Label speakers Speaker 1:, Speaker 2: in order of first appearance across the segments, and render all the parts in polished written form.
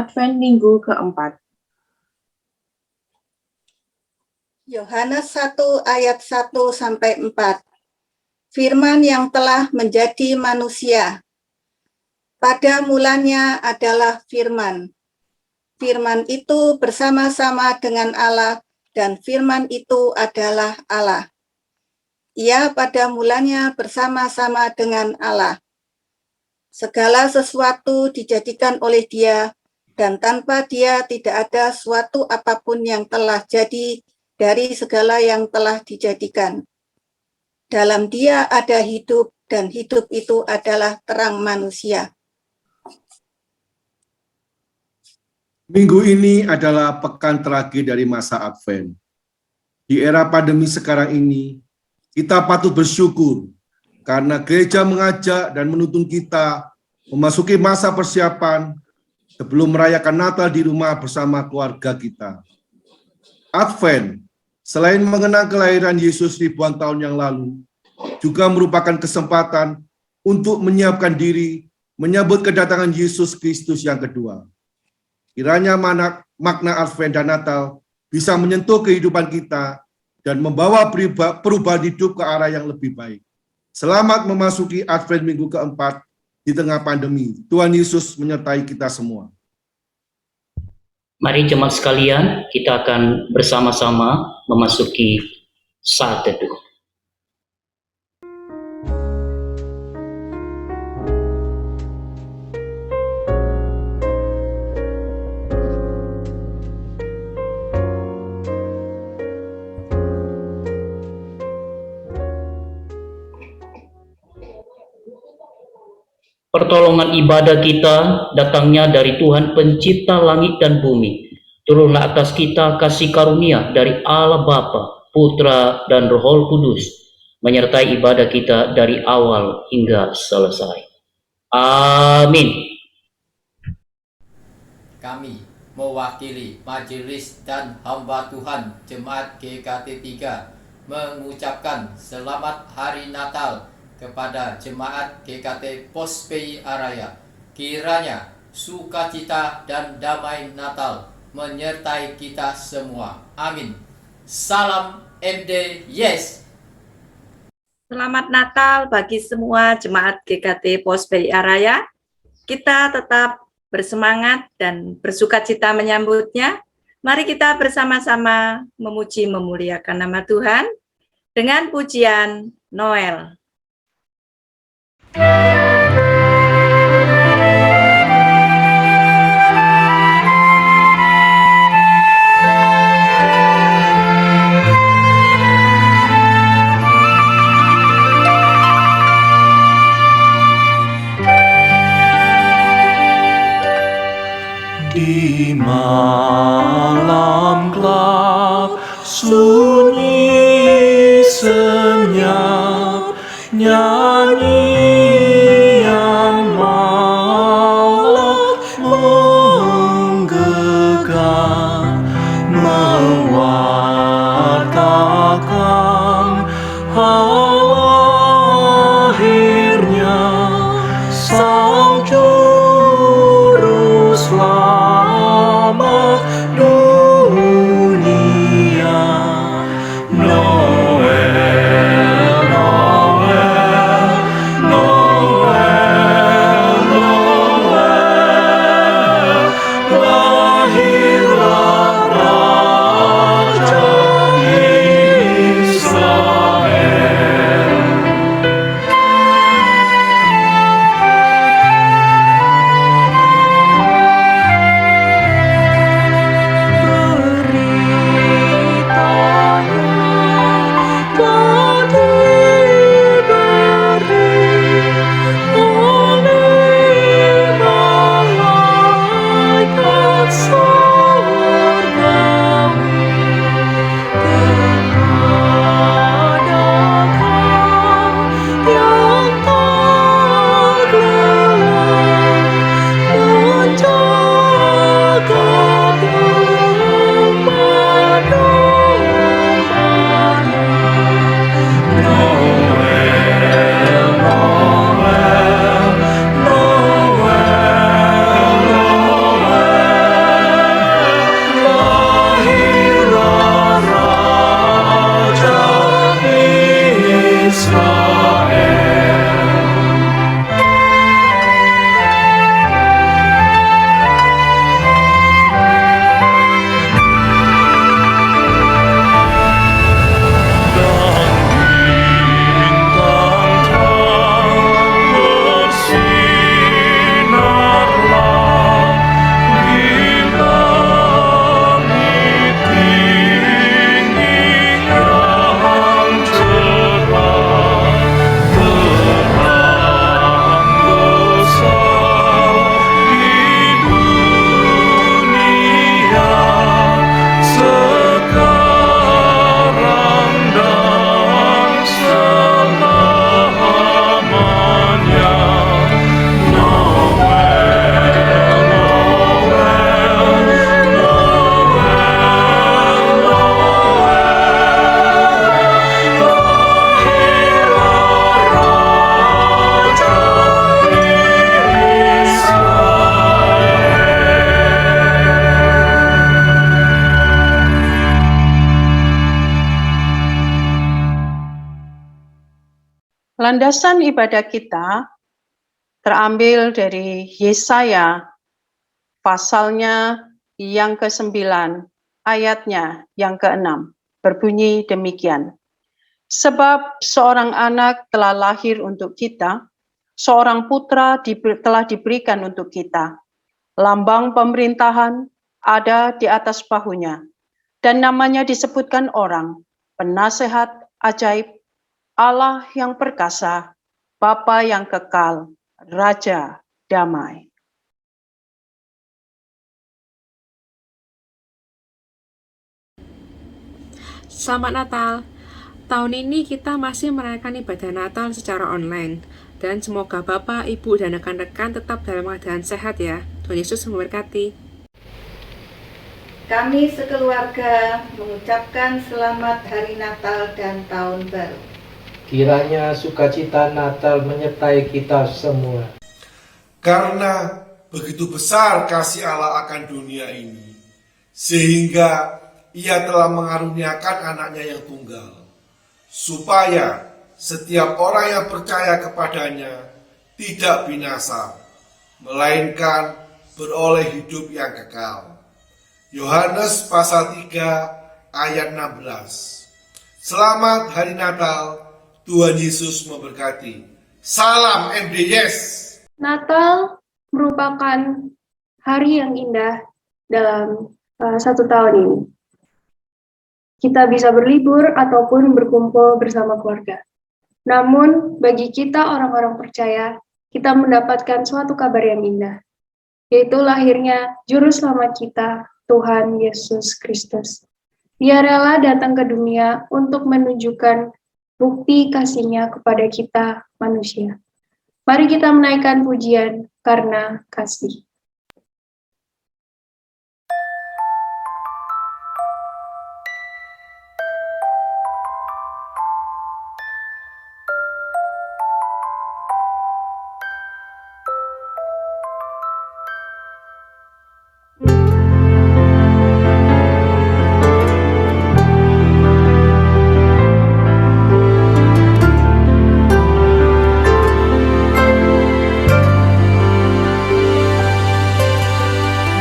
Speaker 1: Advent minggu keempat.
Speaker 2: Yohanes 1 ayat 1-4. Firman yang telah menjadi manusia. Pada mulanya adalah firman. Firman itu bersama-sama dengan Allah dan firman itu adalah Allah. Ia pada mulanya bersama-sama dengan Allah. Segala sesuatu dijadikan oleh Dia, dan tanpa Dia tidak ada suatu apapun yang telah jadi dari segala yang telah dijadikan. Dalam Dia ada hidup, dan hidup itu adalah terang manusia.
Speaker 3: Minggu ini adalah pekan terakhir dari masa Advent. Di era pandemi sekarang ini, kita patut bersyukur karena gereja mengajak dan menuntun kita memasuki masa persiapan sebelum merayakan Natal di rumah bersama keluarga kita. Advent, selain mengenang kelahiran Yesus ribuan tahun yang lalu, juga merupakan kesempatan untuk menyiapkan diri menyambut kedatangan Yesus Kristus yang kedua. Kiranya makna Advent dan Natal bisa menyentuh kehidupan kita dan membawa perubahan hidup ke arah yang lebih baik. Selamat memasuki Advent minggu keempat di tengah pandemi. Tuhan Yesus menyertai kita semua.
Speaker 4: Mari jemaat sekalian, kita akan bersama-sama memasuki saat teduh. Pertolongan ibadah kita datangnya dari Tuhan pencipta langit dan bumi. Turunlah atas kita kasih karunia dari Allah Bapa, Putra, dan Roh Kudus, menyertai ibadah kita dari awal hingga selesai. Amin.
Speaker 5: Kami mewakili majelis dan hamba Tuhan Jemaat GKT 3 mengucapkan selamat Hari Natal kepada Jemaat GKT Pospei Araya. Kiranya sukacita dan damai Natal menyertai kita semua. Amin. Salam MD Yes.
Speaker 1: Selamat Natal bagi semua jemaat GKT Pospei Araya. Kita tetap bersemangat dan bersukacita menyambutnya. Mari kita bersama-sama memuji memuliakan nama Tuhan dengan pujian Noel.
Speaker 6: Di malam gelap sunyi senyap, nyanyi yang malam menggegam, mewartakan akhirnya sang juru selamat dunia. Noel, Noel,
Speaker 7: Landasan ibadah kita terambil dari Yesaya pasalnya yang ke-9, ayatnya yang ke-6, berbunyi demikian. Sebab seorang anak telah lahir untuk kita, seorang putra telah diberikan untuk kita. Lambang pemerintahan ada di atas bahunya, dan namanya disebutkan orang, penasehat ajaib, Allah yang perkasa, Bapa yang kekal, Raja damai.
Speaker 8: Selamat Natal. Tahun ini kita masih merayakan ibadah Natal secara online. Dan semoga Bapak, Ibu, dan rekan-rekan tetap dalam keadaan sehat ya. Tuhan Yesus memberkati.
Speaker 2: Kami sekeluarga mengucapkan selamat Hari Natal dan Tahun Baru.
Speaker 9: Kiranya sukacita Natal menyertai kita semua.
Speaker 3: Karena begitu besar kasih Allah akan dunia ini, sehingga Ia telah mengaruniakan anaknya yang tunggal, supaya setiap orang yang percaya kepadanya tidak binasa, melainkan beroleh hidup yang kekal. Yohanes pasal 3 ayat 16. Selamat Hari Natal, Tuhan Yesus memberkati. Salam MDYes.
Speaker 10: Natal merupakan hari yang indah dalam satu tahun ini. Kita bisa berlibur ataupun berkumpul bersama keluarga. Namun, bagi kita orang-orang percaya, kita mendapatkan suatu kabar yang indah, yaitu lahirnya Juru Selamat kita, Tuhan Yesus Kristus. Dia rela datang ke dunia untuk menunjukkan bukti kasih-Nya kepada kita manusia. Mari kita menaikkan pujian karena kasih.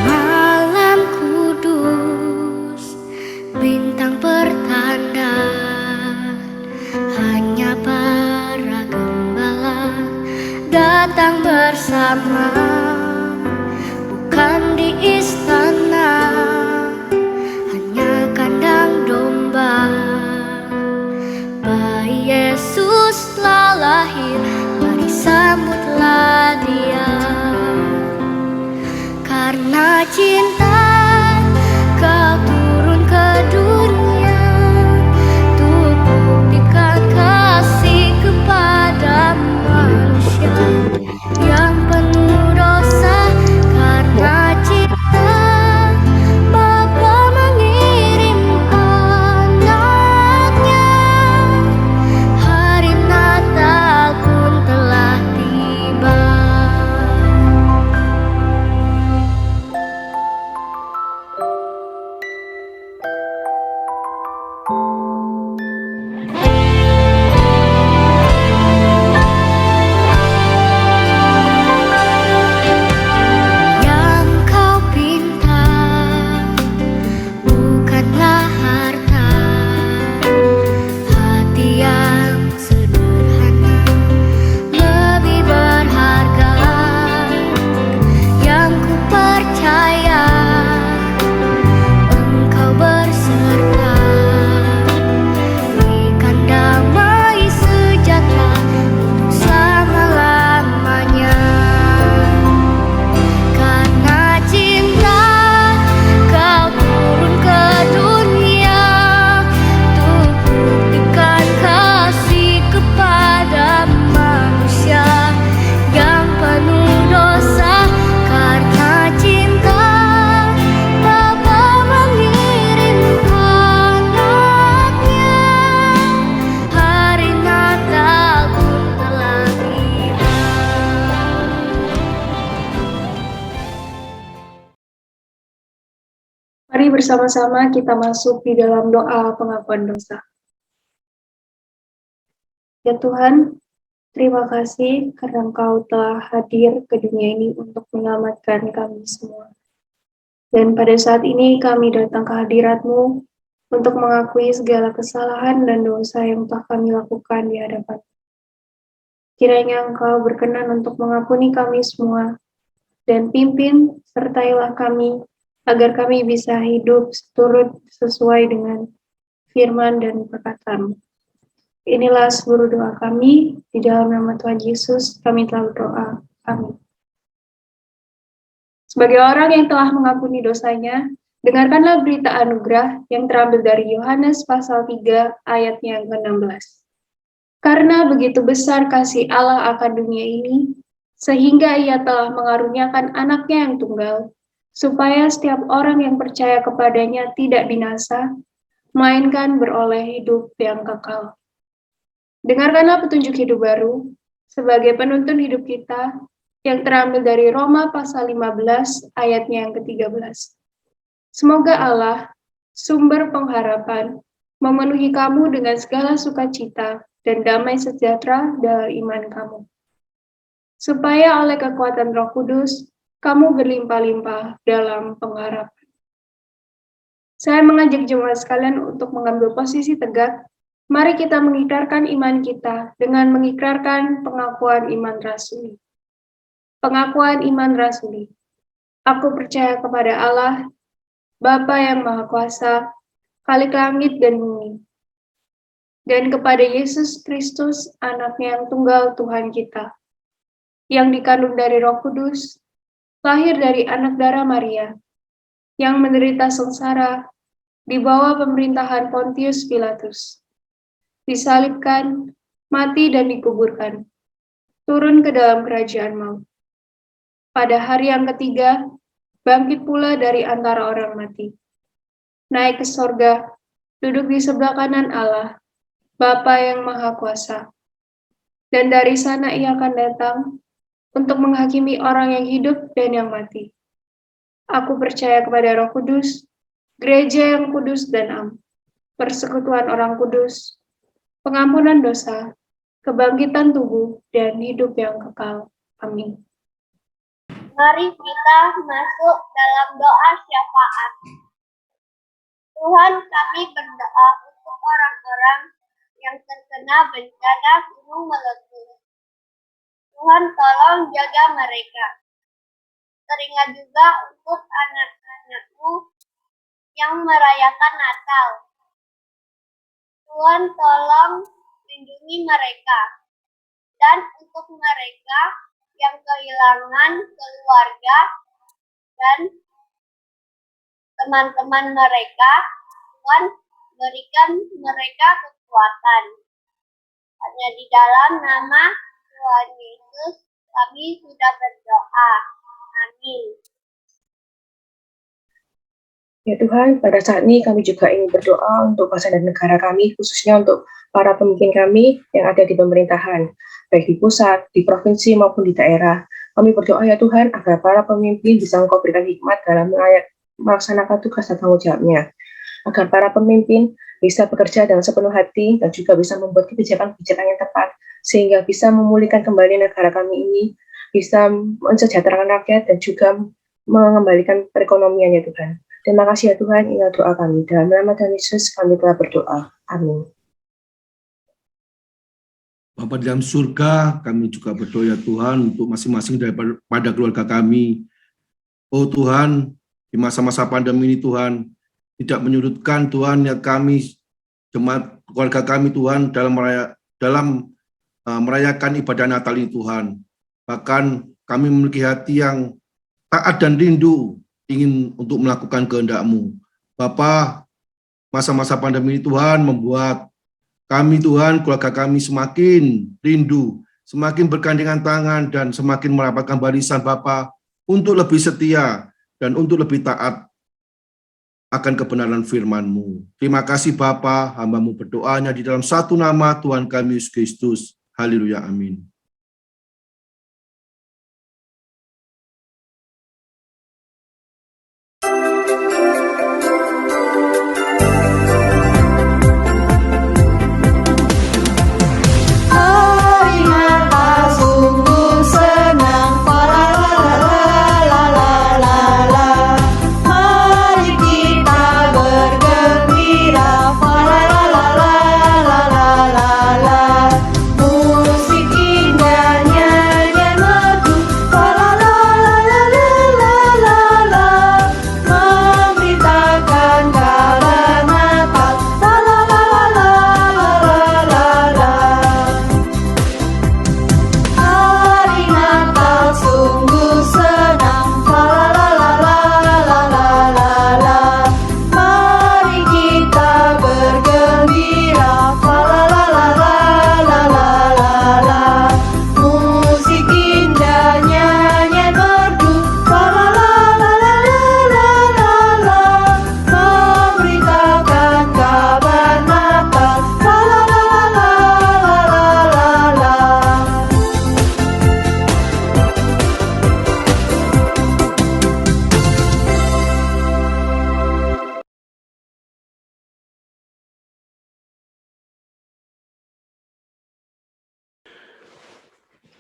Speaker 11: Malam kudus, bintang pertanda, hanya para gembala datang bersama, bukan di istana, hanya kandang domba. Bayi Yesus telah lahir, mari sambutlah Dia. Karena cinta Kau turun ke dunia untuk buktikan kasih kepada manusia yang penuh dosa. Karena cinta Bapa mengirim anaknya, hari Natal pun telah tiba. Yang kau pinta bukanlah harta, hati yang sederhana lebih berharga. Yang ku percaya Engkau berserta, berikan damai sejahtera untuk selama-lamanya. Karena cinta Kau turun ke dunia untuk buktikan kasih kepada manusia yang penuh dosa. Karena cinta Bapa mengirim anaknya, hari Natal pun telah tiba.
Speaker 10: Mari bersama-sama kita masuk di dalam doa pengakuan dosa. Ya Tuhan, Terima kasih karena Engkau telah hadir ke dunia ini untuk menyelamatkan kami semua. Dan pada saat ini kami datang ke hadirat-Mu untuk mengakui segala kesalahan dan dosa yang telah kami lakukan di hadapan. Kiranya Engkau berkenan untuk mengampuni kami semua, dan pimpin sertailah kami, agar kami bisa hidup turut sesuai dengan firman dan perkataan-Mu. Inilah seluruh doa kami, di dalam nama Tuhan Yesus kami telah berdoa. Amin. Sebagai orang yang telah mengampuni dosanya, dengarkanlah berita anugerah yang terambil dari Yohanes pasal 3 ayatnya yang ke-16. Karena begitu besar kasih Allah akan dunia ini, sehingga ia telah mengaruniakan anaknya yang tunggal, supaya setiap orang yang percaya kepadanya tidak binasa, melainkan beroleh hidup yang kekal. Dengarkanlah petunjuk hidup baru sebagai penuntun hidup kita yang terambil dari Roma pasal 15 ayatnya yang ke-13. Semoga Allah, sumber pengharapan, memenuhi kamu dengan segala sukacita dan damai sejahtera dalam iman kamu. Supaya oleh kekuatan Roh Kudus, kamu berlimpah-limpah dalam pengharapan. Saya mengajak jemaat sekalian untuk mengambil posisi tegak. Mari kita mengikrarkan iman kita dengan mengikrarkan pengakuan iman rasuli. Pengakuan iman rasuli. Aku percaya kepada Allah, Bapa yang Maha Kuasa, Khalik langit dan bumi, dan kepada Yesus Kristus, Anaknya yang tunggal Tuhan kita, yang dikandung dari Roh Kudus, lahir dari anak darah Maria, yang menderita sengsara di bawah pemerintahan Pontius Pilatus, disalibkan, mati dan dikuburkan, turun ke dalam kerajaan maut. Pada hari yang ketiga, bangkit pula dari antara orang mati, naik ke sorga, duduk di sebelah kanan Allah, Bapa yang Maha Kuasa. Dan dari sana ia akan datang untuk menghakimi orang yang hidup dan yang mati. Aku percaya kepada Roh Kudus, gereja yang kudus dan am, persekutuan orang kudus, pengampunan dosa, kebangkitan tubuh, dan hidup yang kekal. Amin.
Speaker 11: Mari kita masuk dalam doa syafaat. Tuhan, kami berdoa untuk orang-orang yang terkena bencana gunung meletus. Tuhan, tolong jaga mereka. Teringat juga untuk anak-anak-Mu yang merayakan Natal. Tuhan, tolong lindungi mereka. Dan untuk mereka yang kehilangan keluarga dan teman-teman mereka, Tuhan berikan mereka kekuatan. Hanya di dalam nama Tuhan Yesus kami sudah berdoa. Amin.
Speaker 12: Ya Tuhan, pada saat ini kami juga ingin berdoa untuk bangsa dan negara kami, khususnya untuk para pemimpin kami yang ada di pemerintahan, baik di pusat, di provinsi maupun di daerah. Kami berdoa ya Tuhan, agar para pemimpin bisa Engkau berikan hikmat dalam melaksanakan tugas dan tanggung jawabnya. Agar para pemimpin bisa bekerja dengan sepenuh hati dan juga bisa membuat kebijakan-kebijakan yang tepat, sehingga bisa memulihkan kembali negara kami ini, bisa mensejahterakan rakyat dan juga mengembalikan perekonomian ya Tuhan. Terima kasih ya Tuhan, inilah doa kami. Dalam nama Tuhan Yesus kami telah berdoa. Amin.
Speaker 3: Bapa di dalam surga, kami juga berdoa ya Tuhan untuk masing-masing daripada keluarga kami. Oh Tuhan, di masa-masa pandemi ini Tuhan, tidak menyurutkan Tuhan ya kami, jemaat keluarga kami Tuhan dalam merayakan ibadah Natal ini Tuhan. Bahkan kami memiliki hati yang taat dan rindu ingin untuk melakukan kehendak-Mu. Bapa, masa-masa pandemi ini Tuhan membuat kami Tuhan, keluarga kami semakin rindu, semakin bergandengan tangan dan semakin merapatkan barisan Bapa untuk lebih setia dan untuk lebih taat akan kebenaran firman-Mu. Terima kasih Bapa, hamba-Mu berdoanya di dalam satu nama Tuhan kami Yesus Kristus. Haleluya, amin.
Speaker 11: Hari Natal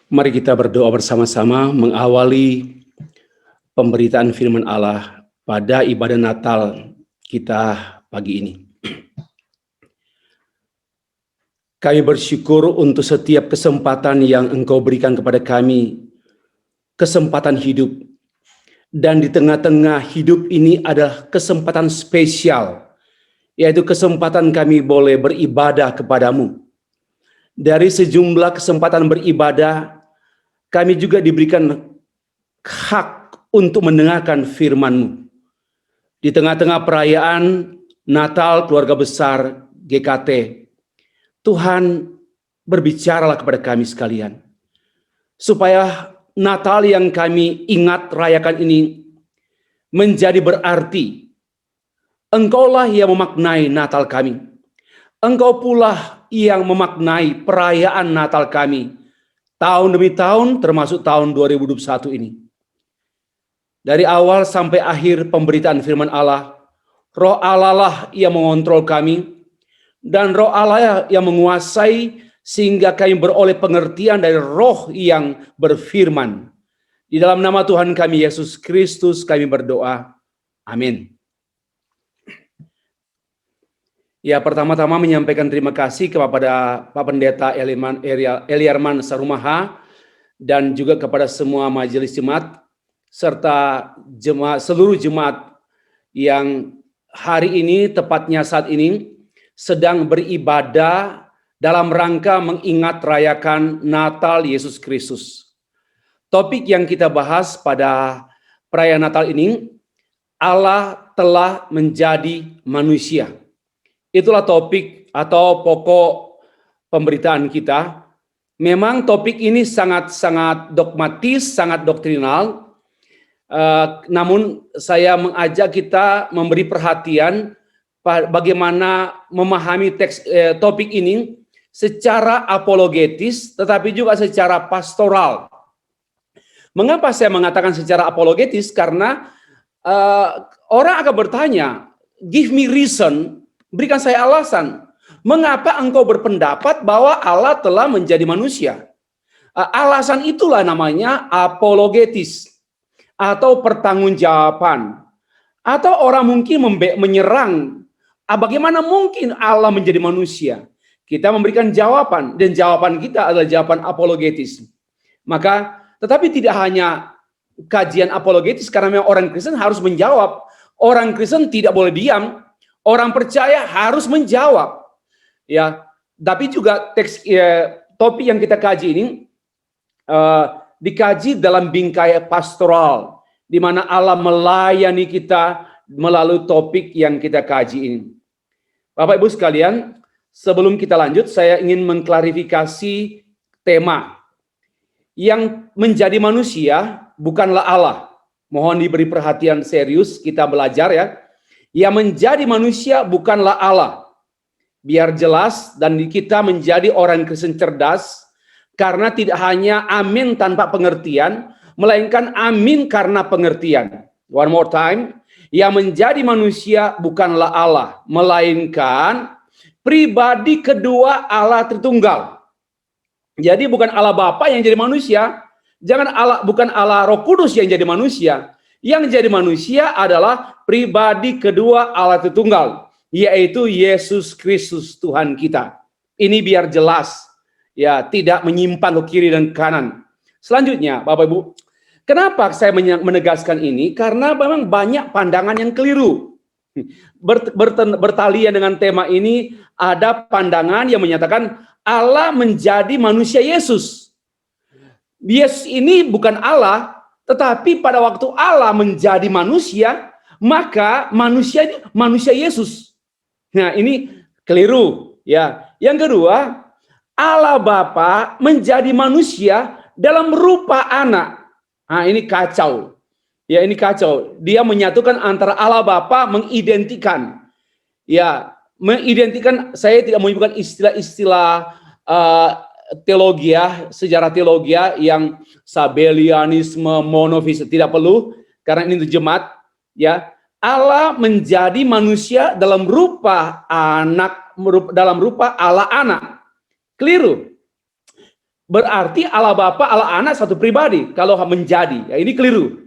Speaker 13: Mari kita berdoa bersama-sama mengawali pemberitaan firman Allah pada ibadah Natal kita pagi ini. Kami bersyukur untuk setiap kesempatan yang Engkau berikan kepada kami, kesempatan hidup. Dan di tengah-tengah hidup ini adalah kesempatan spesial, yaitu kesempatan kami boleh beribadah kepadamu. Dari sejumlah kesempatan beribadah, kami juga diberikan hak untuk mendengarkan firman-Mu. Di tengah-tengah perayaan Natal keluarga besar GKT, Tuhan berbicaralah kepada kami sekalian, supaya Natal yang kami ingat rayakan ini menjadi berarti. Engkaulah yang memaknai Natal kami. Engkau pula yang memaknai perayaan Natal kami tahun demi tahun, termasuk tahun 2021 ini. Dari awal sampai akhir pemberitaan firman Allah, Roh Allah lah yang mengontrol kami, dan Roh Allah yang menguasai sehingga kami beroleh pengertian dari Roh yang berfirman. Di dalam nama Tuhan kami Yesus Kristus kami berdoa. Amin. Ya, pertama-tama menyampaikan terima kasih kepada Pak Pendeta Eliarman Sarumaha dan juga kepada semua majelis jemaat serta seluruh jemaat yang hari ini, tepatnya saat ini, sedang beribadah dalam rangka mengingat rayakan Natal Yesus Kristus. Topik yang kita bahas pada perayaan Natal ini, Allah telah menjadi manusia. Itulah topik atau pokok pemberitaan kita. Memang topik ini sangat-sangat dogmatis, sangat doktrinal. Namun saya mengajak kita memberi perhatian bagaimana memahami topik ini secara apologetis, tetapi juga secara pastoral. Mengapa saya mengatakan secara apologetis? Karena orang akan bertanya, give me reason, berikan saya alasan, mengapa engkau berpendapat bahwa Allah telah menjadi manusia? Alasan itulah namanya apologetis atau pertanggungjawaban. Atau orang mungkin menyerang, bagaimana mungkin Allah menjadi manusia? Kita memberikan jawaban, dan jawaban kita adalah jawaban apologetis. Maka, tetapi tidak hanya kajian apologetis, karena memang orang Kristen harus menjawab. Orang Kristen tidak boleh diam. Orang percaya harus menjawab. Ya, tapi juga topik yang kita kaji ini dikaji dalam bingkai pastoral, di mana Allah melayani kita melalui topik yang kita kaji ini. Bapak Ibu sekalian, sebelum kita lanjut, saya ingin mengklarifikasi tema. Yang menjadi manusia bukanlah Allah. Mohon diberi perhatian serius, kita belajar ya. Yang menjadi manusia bukanlah Allah. Biar jelas dan kita menjadi orang Kristen cerdas, karena tidak hanya amin tanpa pengertian, melainkan amin karena pengertian. One more time. Yang menjadi manusia bukanlah Allah, melainkan pribadi kedua Allah Tritunggal. Jadi bukan Allah Bapa yang jadi manusia, bukan Allah Roh Kudus yang jadi manusia. Yang jadi manusia adalah pribadi kedua Allah Tritunggal, yaitu Yesus Kristus Tuhan kita. Ini biar jelas, ya, tidak menyimpang ke kiri dan kanan. Selanjutnya, Bapak Ibu, kenapa saya menegaskan ini? Karena memang banyak pandangan yang keliru. Bertalian dengan tema ini, ada pandangan yang menyatakan Allah menjadi manusia Yesus. Yesus ini bukan Allah, tetapi pada waktu Allah menjadi manusia, maka manusia Yesus. Nah, ini keliru, ya. Yang kedua, Allah Bapa menjadi manusia dalam rupa anak. Nah, ini kacau. Ya, ini kacau. Dia menyatukan antara Allah Bapa, mengidentikan. Ya, mengidentikan, saya tidak menyebutkan istilah-istilah sejarah teologi yang Sabellianisme, monofisme, tidak perlu, karena ini untuk jemaat. Ya, Allah menjadi manusia dalam rupa anak, dalam rupa Allah anak. Keliru. berarti Allah Bapa, Allah Anak satu pribadi. Kalau menjadi, ya ini keliru.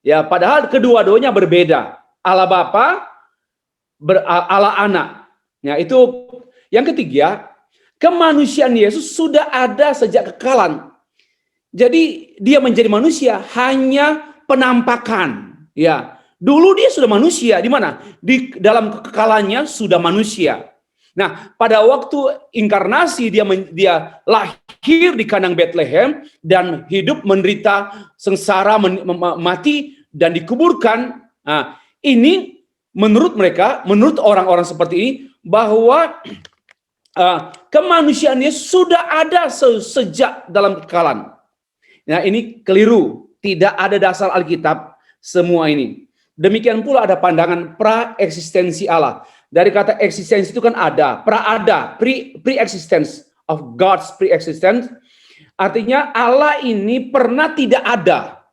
Speaker 13: Ya, padahal kedua-duanya berbeda. Allah Bapa, Allah Anak. Ya, itu yang ketiga, kemanusiaan Yesus sudah ada sejak kekalan. Jadi dia menjadi manusia hanya penampakan. Ya, dulu dia sudah manusia. Di mana? Di dalam kekekalannya sudah manusia. Nah, pada waktu inkarnasi dia lahir di kandang Bethlehem dan hidup, menderita, sengsara, mati dan dikuburkan. Nah, ini menurut mereka, menurut orang-orang seperti ini, bahwa kemanusiaannya sudah ada sejak dalam kekekalan. Nah, ini keliru. Tidak ada dasar Alkitab semua ini. Demikian pula ada pandangan pra-eksistensi Allah. Dari kata eksistensi itu kan ada, pra-ada, pre-existence of God's pre-existence. Artinya Allah ini pernah tidak ada.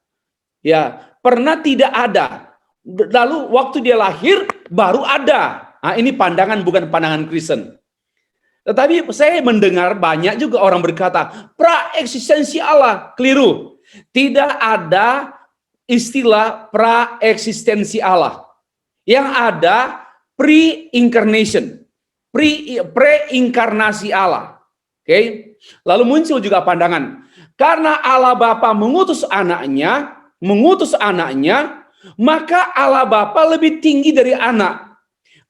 Speaker 13: Ya, pernah tidak ada. Lalu waktu dia lahir baru ada. Nah, ini pandangan, bukan pandangan Kristen. Tetapi saya mendengar banyak juga orang berkata, pra-eksistensi Allah, keliru. Tidak ada istilah pra-eksistensi Allah. Yang ada pre-incarnation, pre-inkarnasi Allah. Oke. Lalu muncul juga pandangan, karena Allah Bapa mengutus anaknya, maka Allah Bapa lebih tinggi dari anak.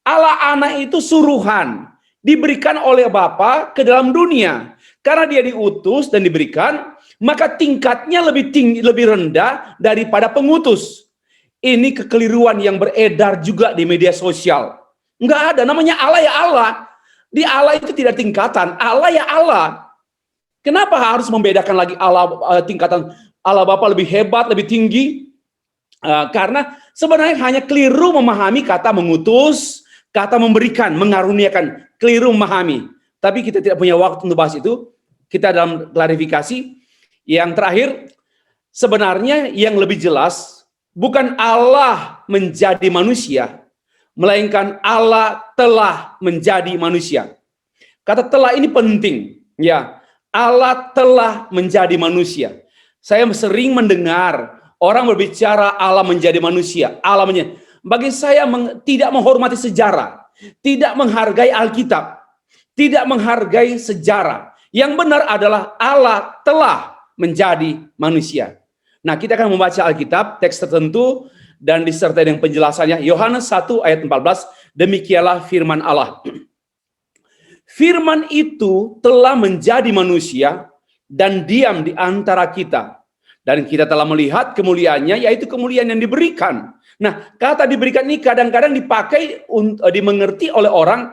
Speaker 13: Allah Anak itu suruhan, diberikan oleh Bapa ke dalam dunia. Karena dia diutus dan diberikan, maka tingkatnya lebih tinggi, lebih rendah daripada pengutus. Ini kekeliruan yang beredar juga di media sosial. Enggak ada, namanya Allah ya Allah. Di Allah itu tidak tingkatan, Allah ya Allah. Kenapa harus membedakan lagi Allah, tingkatan Allah Bapa lebih hebat, lebih tinggi? Karena sebenarnya hanya keliru memahami kata mengutus, kata memberikan, mengaruniakan. Keliru memahami. Tapi kita tidak punya waktu untuk bahas itu. Kita dalam klarifikasi. Yang terakhir, sebenarnya yang lebih jelas, bukan Allah menjadi manusia, melainkan Allah telah menjadi manusia. Kata telah ini penting, ya. Allah telah menjadi manusia. Saya sering mendengar orang berbicara Allah menjadi manusia. Bagi saya tidak menghormati sejarah, tidak menghargai Alkitab, tidak menghargai sejarah. Yang benar adalah Allah telah menjadi manusia. Nah, kita akan membaca Alkitab, teks tertentu, dan disertai dengan penjelasannya. Yohanes 1 ayat 14, demikianlah firman Allah. Firman itu telah menjadi manusia dan diam di antara kita. Dan kita telah melihat kemuliaannya, yaitu kemuliaan yang diberikan. Nah, kata diberikan ini kadang-kadang dipakai, dimengerti oleh orang,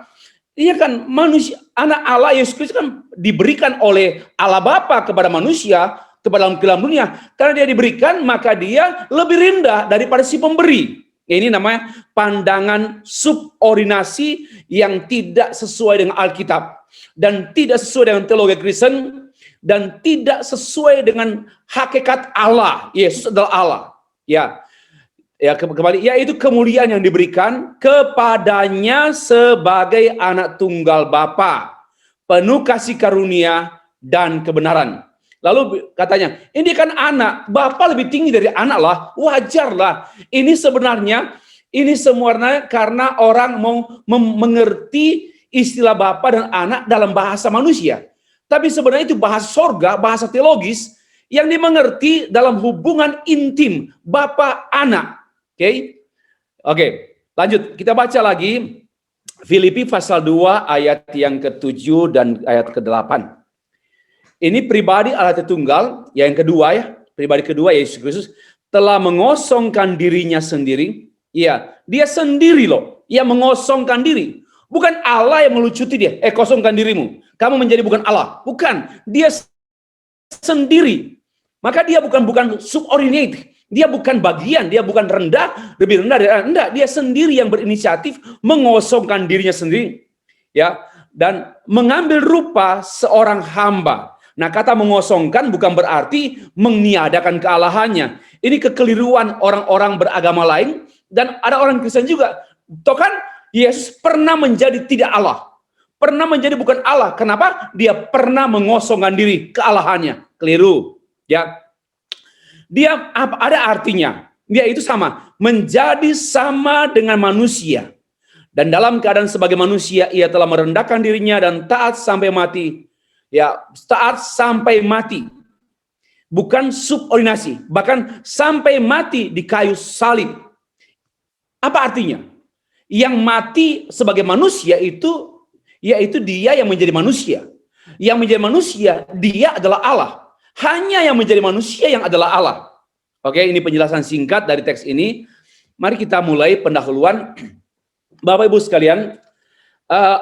Speaker 13: iya kan, manusia, anak Allah, Yesus Kristus kan diberikan oleh Allah Bapa kepada manusia, kepada dalam dunia, karena dia diberikan maka dia lebih rendah daripada si pemberi. Ini namanya pandangan subordinasi yang tidak sesuai dengan Alkitab dan tidak sesuai dengan teologi Kristen dan tidak sesuai dengan hakikat Allah. Yesus adalah Allah. Ya, kembali, yaitu kemuliaan yang diberikan kepadanya sebagai anak tunggal Bapa, penuh kasih karunia dan kebenaran. Lalu katanya, ini kan anak, Bapa lebih tinggi dari anak lah, wajarlah. Ini sebenarnya, ini semuanya karena orang mau mengerti istilah Bapa dan anak dalam bahasa manusia. Tapi sebenarnya itu bahasa sorga, bahasa teologis, yang dimengerti dalam hubungan intim Bapa anak. Oke, lanjut. Kita baca lagi Filipi pasal 2 ayat yang ke-7 dan ayat ke-8. Ini pribadi Allah Tritunggal, yang kedua ya, pribadi kedua Yesus Kristus telah mengosongkan dirinya sendiri. Ya, dia sendiri loh, yang mengosongkan diri. Bukan Allah yang melucuti dia, kosongkan dirimu, kamu menjadi bukan Allah. Bukan, dia sendiri. Maka dia bukan subordinate, dia bukan bagian, dia bukan rendah, lebih rendah dari rendah. Dia sendiri yang berinisiatif mengosongkan dirinya sendiri. Ya, dan mengambil rupa seorang hamba. Nah, kata mengosongkan bukan berarti meniadakan kealahannya. Ini kekeliruan orang-orang beragama lain dan ada orang Kristen juga. Toh kan Yesus pernah menjadi tidak Allah. pernah menjadi bukan Allah. Kenapa? Dia pernah mengosongkan diri kealahannya. Keliru. Ya. Dia ada artinya. Dia itu sama, menjadi sama dengan manusia. Dan dalam keadaan sebagai manusia, ia telah merendahkan dirinya dan taat sampai mati. Ya, taat sampai mati. Bukan subordinasi, bahkan sampai mati di kayu salib. Apa artinya? Yang mati sebagai manusia itu, yaitu dia yang menjadi manusia. Yang menjadi manusia, dia adalah Allah. Hanya yang menjadi manusia yang adalah Allah. Oke, ini penjelasan singkat dari teks ini. Mari kita mulai pendahuluan. Bapak Ibu sekalian,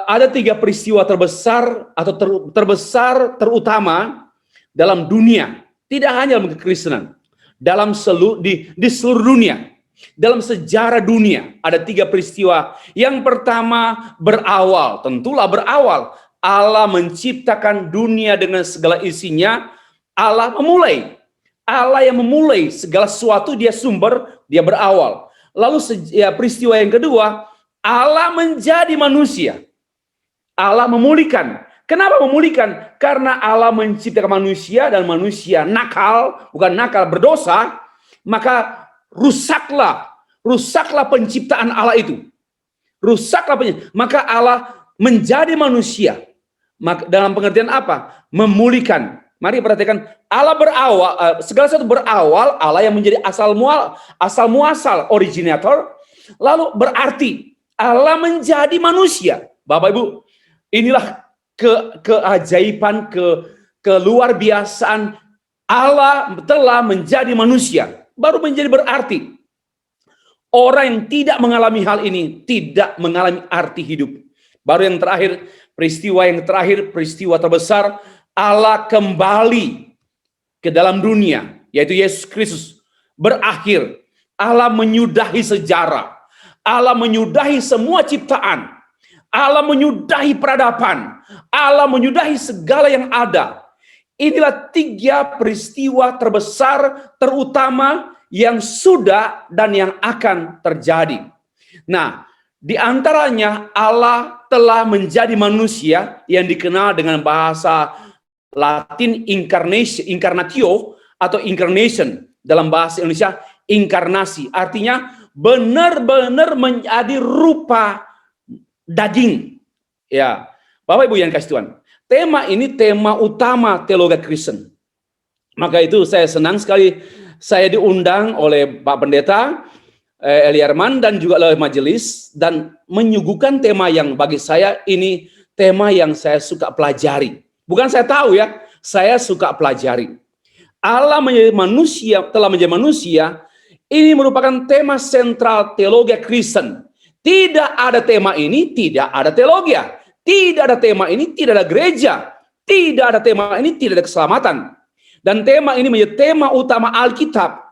Speaker 13: ada 3 peristiwa terbesar atau terutama dalam dunia, tidak hanya dalam kekristenan, di seluruh dunia, dalam sejarah dunia ada 3 peristiwa. Yang pertama berawal, tentulah berawal, Allah menciptakan dunia dengan segala isinya. Allah yang memulai segala sesuatu, dia sumber, dia berawal. Lalu peristiwa yang kedua, Allah menjadi manusia. Allah memulihkan. Kenapa memulihkan? Karena Allah menciptakan manusia dan manusia nakal, bukan nakal, berdosa, maka rusaklah penciptaan Allah itu. Maka Allah menjadi manusia. Dalam pengertian apa? Memulihkan. Mari perhatikan, Allah berawal, segala sesuatu berawal, Allah yang menjadi asal muasal, originator, lalu berarti Allah menjadi manusia. Bapak Ibu, inilah keajaiban, keluar biasaan Allah telah menjadi manusia. Baru menjadi berarti. Orang yang tidak mengalami hal ini tidak mengalami arti hidup. Baru yang terakhir, peristiwa terbesar, Allah kembali ke dalam dunia, yaitu Yesus Kristus berakhir. Allah menyudahi sejarah. Allah menyudahi semua ciptaan. Allah menyudahi peradaban. Allah menyudahi segala yang ada. Inilah 3 peristiwa terbesar terutama yang sudah dan yang akan terjadi. Nah, di antaranya Allah telah menjadi manusia yang dikenal dengan bahasa Latin incarnatio atau incarnation, dalam bahasa Indonesia inkarnasi, artinya benar-benar menjadi rupa daging. Ya, Bapak Ibu yang kasih Tuhan, tema ini tema utama teologi Kristen. Maka itu saya senang sekali saya diundang oleh Pak Pendeta Eliarman dan juga oleh majelis, dan menyuguhkan tema yang bagi saya ini tema yang saya suka pelajari. Bukan saya tahu ya, saya suka pelajari. Allah menjadi manusia, telah menjadi manusia, ini merupakan tema sentral teologi Kristen. Tidak ada tema ini, tidak ada teologi. Tidak ada tema ini, tidak ada gereja. Tidak ada tema ini, tidak ada keselamatan. Dan tema ini menjadi tema utama Alkitab.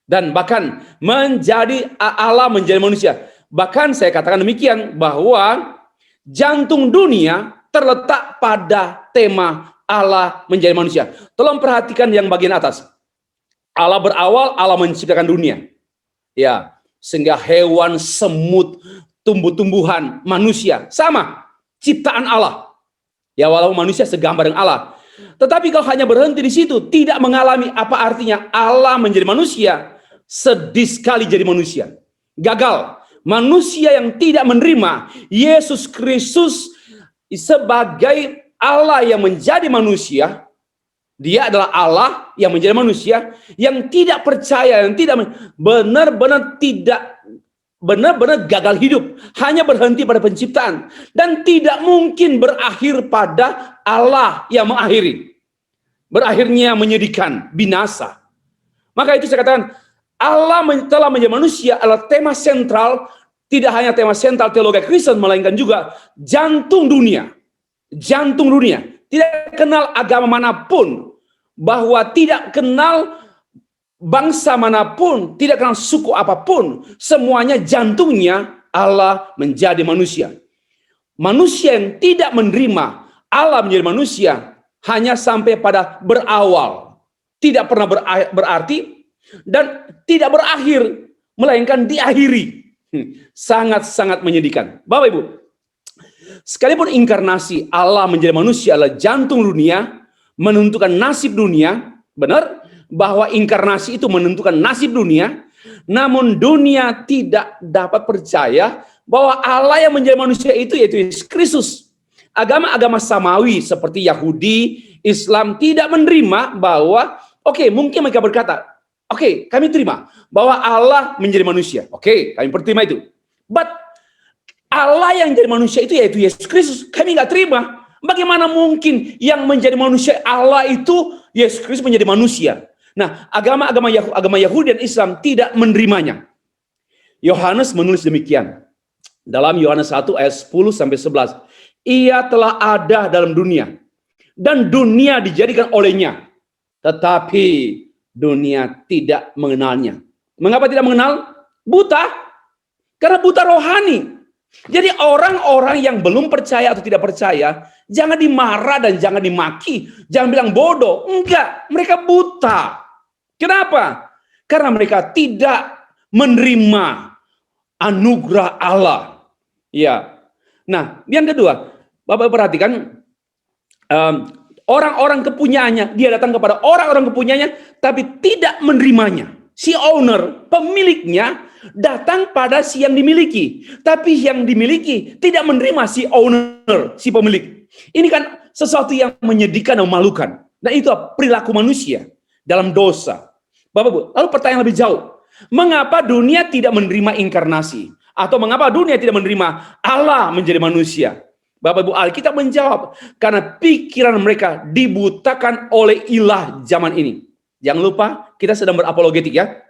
Speaker 13: Dan bahkan menjadi Allah menjadi manusia. Bahkan saya katakan demikian, bahwa jantung dunia terletak pada tema Allah menjadi manusia. Tolong perhatikan yang bagian atas. Allah berawal, Allah menciptakan dunia. Ya, sehingga hewan, semut, tumbuh-tumbuhan, manusia sama ciptaan Allah. Ya, walaupun manusia segambar dengan Allah. Tetapi kalau hanya berhenti di situ, tidak mengalami apa artinya Allah menjadi manusia, sedih sekali jadi manusia. Gagal. Manusia yang tidak menerima Yesus Kristus sebagai Allah yang menjadi manusia, dia adalah Allah yang menjadi manusia, yang tidak percaya, yang tidak benar-benar gagal hidup, hanya berhenti pada penciptaan, dan tidak mungkin berakhir pada Allah yang mengakhiri. Berakhirnya menyedihkan, binasa. Maka itu saya katakan, Allah telah menjadi manusia adalah tema sentral. Tidak hanya tema sentral teologi Kristen, melainkan juga jantung dunia. Jantung dunia. Tidak kenal agama manapun, bahwa tidak kenal bangsa manapun, tidak kenal suku apapun, semuanya jantungnya Allah menjadi manusia. Manusia yang tidak menerima Allah menjadi manusia hanya sampai pada berawal, tidak pernah berarti, dan tidak berakhir, melainkan diakhiri. Sangat-sangat menyedihkan. Bapak Ibu, Sekalipun inkarnasi Allah menjadi manusia adalah jantung dunia, menentukan nasib dunia, benar? Bahwa inkarnasi itu menentukan nasib dunia, namun dunia tidak dapat percaya bahwa Allah yang menjadi manusia itu yaitu Yesus Kristus. Agama-agama samawi seperti Yahudi, Islam tidak menerima bahwa, oke, mungkin mereka berkata, oke, kami terima bahwa Allah menjadi manusia. Oke, kami terima itu. But Allah yang jadi manusia itu yaitu Yesus Kristus, kami nggak terima. Bagaimana mungkin yang menjadi manusia Allah itu Yesus Kristus menjadi manusia? Nah, agama Yahudi dan Islam tidak menerimanya. Yohanes menulis demikian dalam Yohanes 1 ayat 10 sampai 11. Ia telah ada dalam dunia dan dunia dijadikan olehnya, tetapi dunia tidak mengenalnya. Mengapa tidak mengenal? Buta. Karena buta rohani. Jadi orang-orang yang belum percaya atau tidak percaya, jangan dimarah dan jangan dimaki, jangan bilang bodoh. Enggak, mereka buta. Kenapa? Karena mereka tidak menerima anugerah Allah. Ya. Nah, yang kedua, Bapak perhatikan, orang-orang kepunyaannya, dia datang kepada orang-orang kepunyaannya, tapi tidak menerimanya. Si owner, pemiliknya, datang pada si yang dimiliki, tapi yang dimiliki tidak menerima si owner, si pemilik. Ini kan sesuatu yang menyedihkan dan memalukan. Dan itu perilaku manusia dalam dosa. Bapak Bu, lalu pertanyaan lebih jauh, mengapa dunia tidak menerima inkarnasi? Atau mengapa dunia tidak menerima Allah menjadi manusia? Bapak Ibu, Alkitab menjawab, karena pikiran mereka dibutakan oleh ilah zaman ini. Jangan lupa, kita sedang berapologetik ya.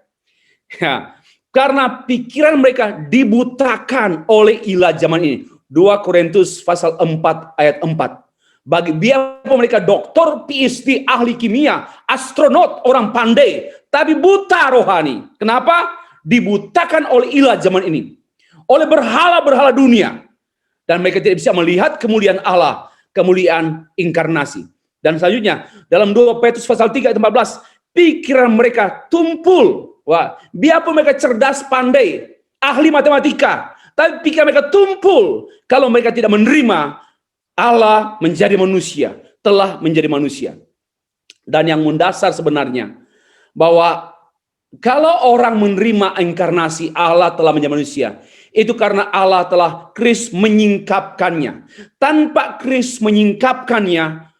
Speaker 13: Ya, karena pikiran mereka dibutakan oleh ilah zaman ini. 2 Korintus pasal 4 ayat 4. Biarpun mereka doktor, PhD, ahli kimia, astronot, orang pandai, tapi buta rohani. Kenapa? Dibutakan oleh ilah zaman ini. Oleh berhala-berhala dunia. Dan mereka tidak bisa melihat kemuliaan Allah, kemuliaan inkarnasi. Dan selanjutnya, dalam 2 Petrus pasal 3 ayat 14, pikiran mereka tumpul. Wah, biarpun mereka cerdas, pandai, ahli matematika, tapi pikiran mereka tumpul kalau mereka tidak menerima Allah menjadi manusia, telah menjadi manusia. Dan yang mendasar sebenarnya, bahwa kalau orang menerima inkarnasi Allah telah menjadi manusia, itu karena Allah telah Kristus menyingkapkannya. Tanpa Kristus menyingkapkannya,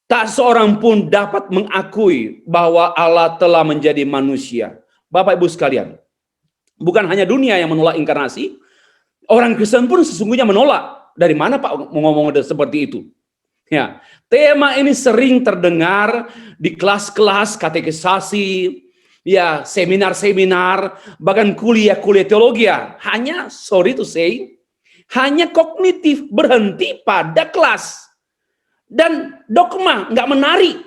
Speaker 13: tak seorang pun dapat mengakui bahwa Allah telah menjadi manusia. Bapak Ibu sekalian, bukan hanya dunia yang menolak inkarnasi, orang Kristen pun sesungguhnya menolak. Dari mana Pak ngomong seperti itu? Ya, tema ini sering terdengar di kelas-kelas katekisasi, ya, seminar-seminar, bahkan kuliah-kuliah teologi. Hanya, sorry to say, hanya kognitif, berhenti pada kelas. Dan dogma, nggak menarik.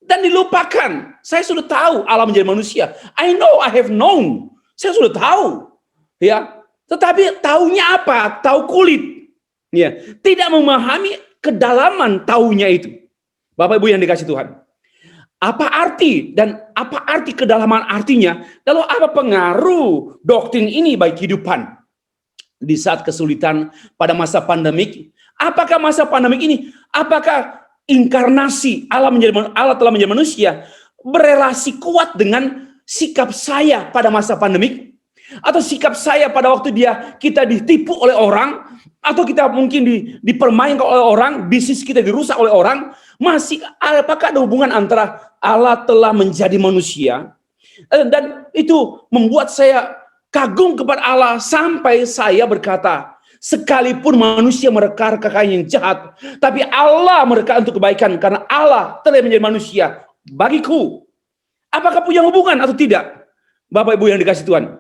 Speaker 13: Dan dilupakan. Saya sudah tahu Allah menjadi manusia. I know, I have known. Saya sudah tahu. Ya, tetapi taunya apa? Tahu kulit. Ya, tidak memahami kedalaman taunya itu. Bapak Ibu yang dikasih Tuhan. Apa arti dan apa arti kedalaman artinya? Lalu apa pengaruh doktrin ini bagi kehidupan di saat kesulitan pada masa pandemik? Apakah masa pandemik ini? Apakah inkarnasi Allah telah menjadi manusia berelasi kuat dengan sikap saya pada masa pandemik? Atau sikap saya pada waktu kita ditipu oleh orang, atau kita mungkin dipermainkan oleh orang, bisnis kita dirusak oleh orang? Apakah ada hubungan antara Allah telah menjadi manusia, dan itu membuat saya kagum kepada Allah sampai saya berkata, sekalipun manusia mereka yang jahat, tapi Allah mereka untuk kebaikan karena Allah telah menjadi manusia bagiku. Apakah punya hubungan atau tidak? Bapak Ibu yang dikasih Tuhan.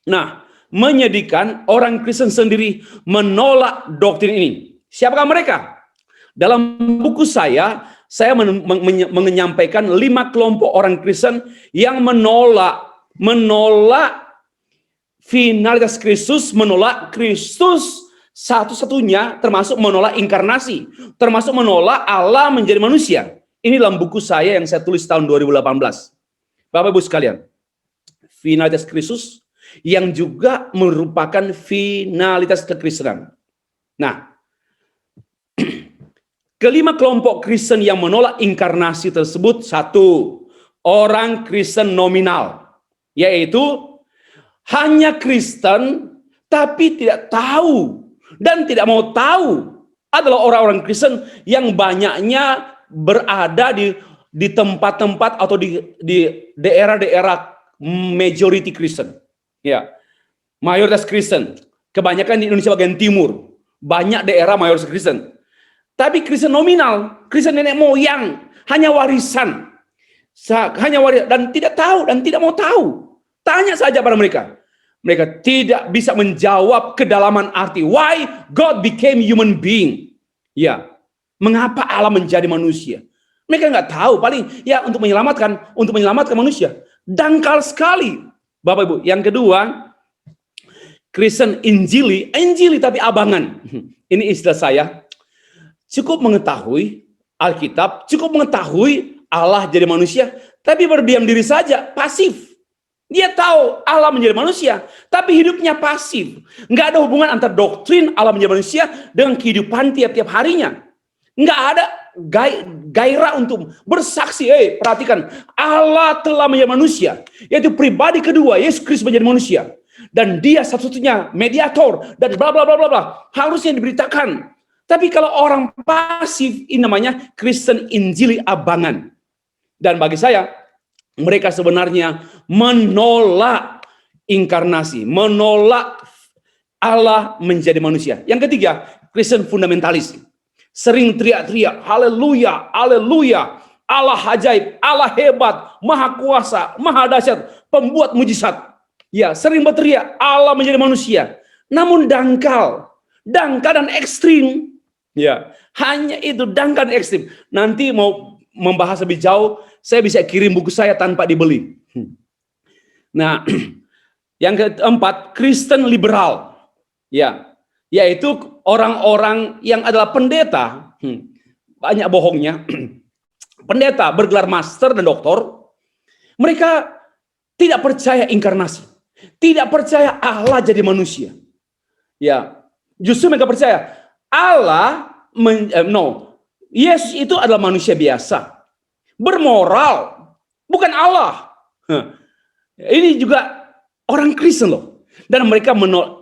Speaker 13: Nah, menyedihkan orang Kristen sendiri menolak doktrin ini. Siapakah mereka? Dalam buku saya menyampaikan 5 kelompok orang Kristen yang menolak finalitas Kristus, menolak Kristus satu-satunya, termasuk menolak inkarnasi, termasuk menolak Allah menjadi manusia. Ini dalam buku saya yang saya tulis tahun 2018. Bapak Ibu sekalian, finalitas Kristus yang juga merupakan finalitas kekristenan. Nah, Kelima kelompok Kristen yang menolak inkarnasi tersebut, satu, orang Kristen nominal, yaitu hanya Kristen tapi tidak tahu dan tidak mau tahu, adalah orang-orang Kristen yang banyaknya berada di tempat-tempat atau di daerah-daerah majority Kristen, ya, mayoritas Kristen. Kebanyakan di Indonesia bagian timur, banyak daerah mayoritas Kristen. Tapi Kristen nominal, Kristen nenek moyang, hanya warisan, dan tidak tahu dan tidak mau tahu. Tanya saja pada mereka. Mereka tidak bisa menjawab kedalaman arti. Why God became human being? Ya, mengapa Allah menjadi manusia? Mereka nggak tahu. Paling ya untuk menyelamatkan manusia. Dangkal sekali, Bapak Ibu. Yang kedua, Kristen Injili tapi abangan. Ini istilah saya. Cukup mengetahui Alkitab, cukup mengetahui Allah jadi manusia, tapi berdiam diri saja, pasif. Dia tahu Allah menjadi manusia, tapi hidupnya pasif. Nggak ada hubungan antara doktrin Allah menjadi manusia dengan kehidupan tiap-tiap harinya. Nggak ada gairah untuk bersaksi. Perhatikan, Allah telah menjadi manusia, yaitu pribadi kedua, Yesus Kristus menjadi manusia. Dan dia satu-satunya mediator, dan bla bla bla bla bla. Harusnya diberitakan. Tapi kalau orang pasif, ini namanya Kristen Injili abangan. Dan bagi saya, mereka sebenarnya menolak inkarnasi, menolak Allah menjadi manusia. Yang ketiga, Kristen fundamentalis. Sering teriak-teriak, haleluya, haleluya, Allah ajaib, Allah hebat, maha kuasa, maha dahsyat, pembuat mujizat. Ya, sering berteriak, Allah menjadi manusia. Namun dangkal dan ekstrim. Ya, hanya itu, dangkal dan ekstrim. Nanti mau membahas lebih jauh, saya bisa kirim buku saya tanpa dibeli. Nah, yang keempat, Kristen liberal. Ya, yaitu orang-orang yang adalah pendeta. Banyak bohongnya. Pendeta bergelar master dan doktor. Mereka tidak percaya inkarnasi. Tidak percaya Allah jadi manusia. Ya, justru mereka percaya Yesus itu adalah manusia biasa, bermoral, bukan Allah. Ini juga orang Kristen loh, dan mereka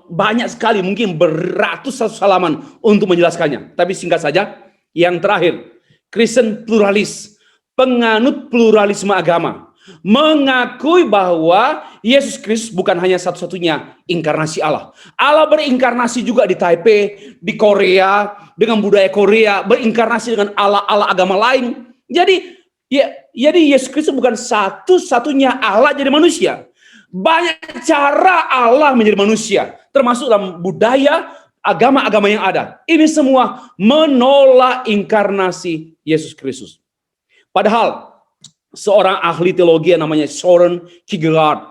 Speaker 13: banyak sekali, mungkin beratus halaman untuk menjelaskannya. Tapi singkat saja, yang terakhir, Kristen pluralis, penganut pluralisme agama, mengakui bahwa Yesus Kristus bukan hanya satu-satunya inkarnasi Allah. Allah berinkarnasi juga di Taipei, di Korea, dengan budaya Korea, berinkarnasi dengan Allah-Allah agama lain. Jadi Yesus Kristus bukan satu-satunya Allah jadi manusia. Banyak cara Allah menjadi manusia, termasuk dalam budaya agama-agama yang ada. Ini semua menolak inkarnasi Yesus Kristus. Padahal seorang ahli teologi yang namanya Soren Kierkegaard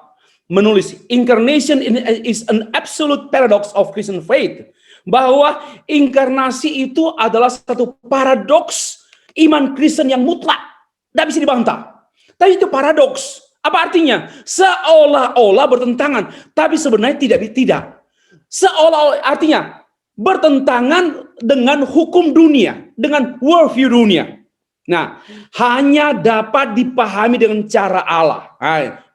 Speaker 13: menulis, "Incarnation is an absolute paradox of Christian faith." Bahwa inkarnasi itu adalah satu paradoks iman Kristen yang mutlak, tidak bisa dibantah. Tapi itu paradoks. Apa artinya? Seolah-olah bertentangan, tapi sebenarnya tidak. Seolah-olah artinya bertentangan dengan hukum dunia, dengan worldview dunia. Nah, hanya dapat dipahami dengan cara Allah,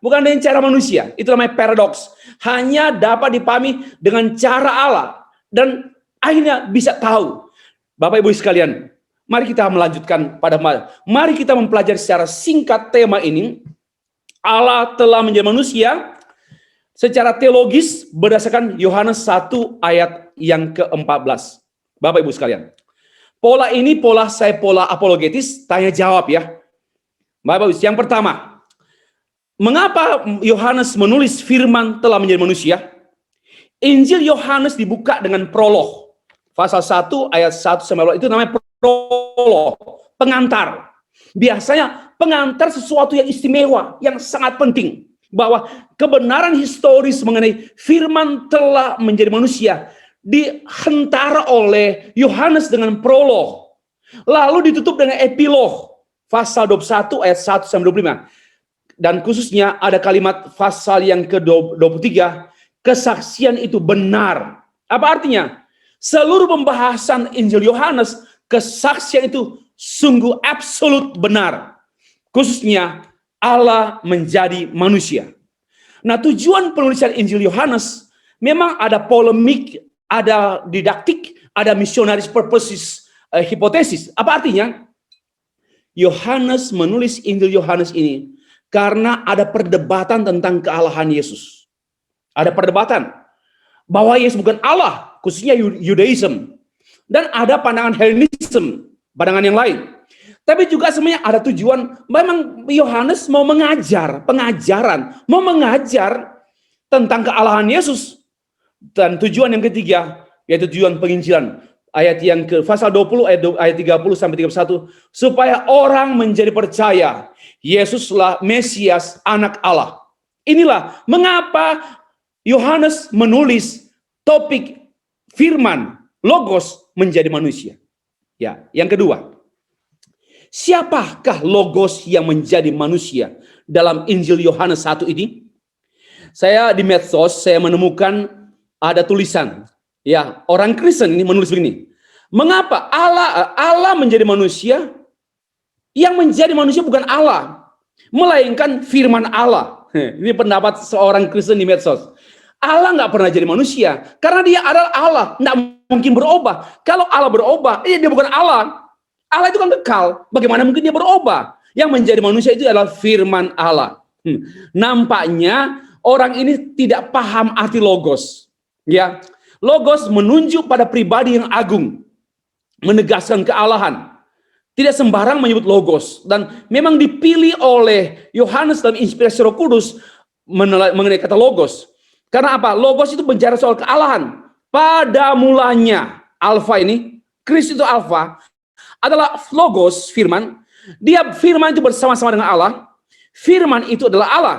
Speaker 13: bukan dengan cara manusia. Itu namanya paradoks. Hanya dapat dipahami dengan cara Allah, dan akhirnya bisa tahu. Bapak Ibu sekalian, mari kita melanjutkan mari kita mempelajari secara singkat tema ini. Allah telah menjadi manusia secara teologis berdasarkan Yohanes 1 ayat yang ke-14. Bapak Ibu sekalian, pola ini pola apologetis, tanya jawab ya. Bapak Ibu, yang pertama, mengapa Yohanes menulis firman telah menjadi manusia? Injil Yohanes dibuka dengan prolog. Pasal 1 ayat 1 sampai 2 itu namanya prolog, pengantar. Biasanya pengantar sesuatu yang istimewa, yang sangat penting. Bahwa kebenaran historis mengenai firman telah menjadi manusia dihentara oleh Yohanes dengan prolog. Lalu ditutup dengan epilog. Pasal 21 ayat 1 sampai 25. Dan khususnya ada kalimat pasal yang ke-23, kesaksian itu benar. Apa artinya? Seluruh pembahasan Injil Yohanes kesaksian itu sungguh absolut benar. Khususnya Allah menjadi manusia. Nah, tujuan penulisan Injil Yohanes memang ada polemik, ada didaktik, ada missionaries purposes, hipotesis. Apa artinya? Yohanes menulis Injil Yohanes ini karena ada perdebatan tentang kealahan Yesus. Ada perdebatan bahwa Yesus bukan Allah, khususnya Judaism. Dan ada pandangan Hellenism, pandangan yang lain. Tapi juga sebenarnya ada tujuan, memang Yohanes mau mengajar, mau mengajar tentang kealahan Yesus. Dan tujuan yang ketiga, yaitu tujuan penginjilan. Ayat yang ke pasal 20, ayat 30 sampai 31, supaya orang menjadi percaya Yesuslah Mesias, anak Allah. Inilah mengapa Yohanes menulis topik firman, logos menjadi manusia. Ya, yang kedua, siapakah logos yang menjadi manusia dalam Injil Yohanes 1 ini? Saya di medsos saya menemukan ada tulisan, ya, orang Kristen ini menulis begini. Mengapa Allah menjadi manusia? Yang menjadi manusia bukan Allah, melainkan firman Allah. Ini pendapat seorang Kristen di medsos. Allah nggak pernah jadi manusia karena dia adalah Allah, nggak mungkin berubah. Kalau Allah berubah, dia bukan Allah. Allah itu kan kekal. Bagaimana mungkin dia berubah? Yang menjadi manusia itu adalah firman Allah. Nampaknya orang ini tidak paham arti logos. Ya, logos menunjuk pada pribadi yang agung, menegaskan kealahan. Tidak sembarang menyebut logos, dan memang dipilih oleh Yohanes dalam inspirasi Roh Kudus mengenai kata logos. Karena apa? Logos itu bicara soal kealahan. Pada mulanya, alfa ini, Kristus itu alfa, adalah logos, firman. Dia firman itu bersama-sama dengan Allah. Firman itu adalah Allah.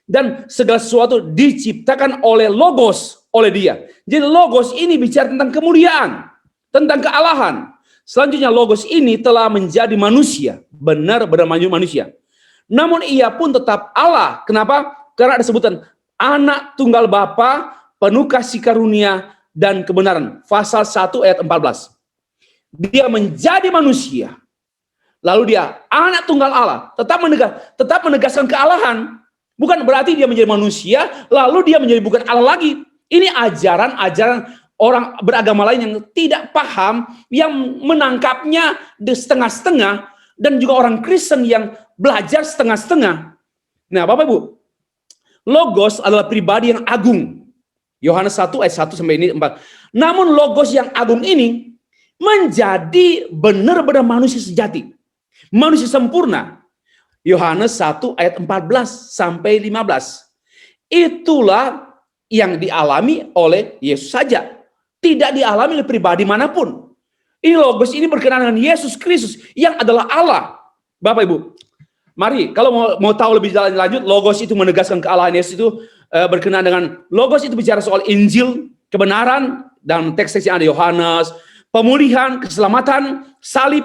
Speaker 13: Dan segala sesuatu diciptakan oleh logos, oleh dia. Jadi logos ini bicara tentang kemuliaan, tentang kealahan. Selanjutnya logos ini telah menjadi manusia, benar-benar manusia. Namun ia pun tetap Allah. Kenapa? Karena ada sebutan anak tunggal Bapa, penuh kasih karunia dan kebenaran. Pasal 1 ayat 14. Dia menjadi manusia. Lalu dia anak tunggal Allah, tetap menegaskan kealahan. Bukan berarti dia menjadi manusia, lalu dia menjadi bukan Allah lagi. Ini ajaran-ajaran orang beragama lain yang tidak paham, yang menangkapnya setengah-setengah, dan juga orang Kristen yang belajar setengah-setengah. Nah, Bapak Ibu, logos adalah pribadi yang agung. Yohanes 1 ayat 1 sampai ini 4. Namun logos yang agung ini menjadi benar-benar manusia sejati. Manusia sempurna. Yohanes 1 ayat 14 sampai 15. Itulah yang dialami oleh Yesus saja. Tidak dialami oleh pribadi manapun. Ini logos ini berkenaan dengan Yesus Kristus yang adalah Allah. Bapak Ibu, mari kalau mau tahu lebih lanjut, logos itu menegaskan kealahan Yesus itu berkenaan dengan logos itu bicara soal Injil, kebenaran, dan teks-teks yang ada Yohanes, pemulihan, keselamatan, salib,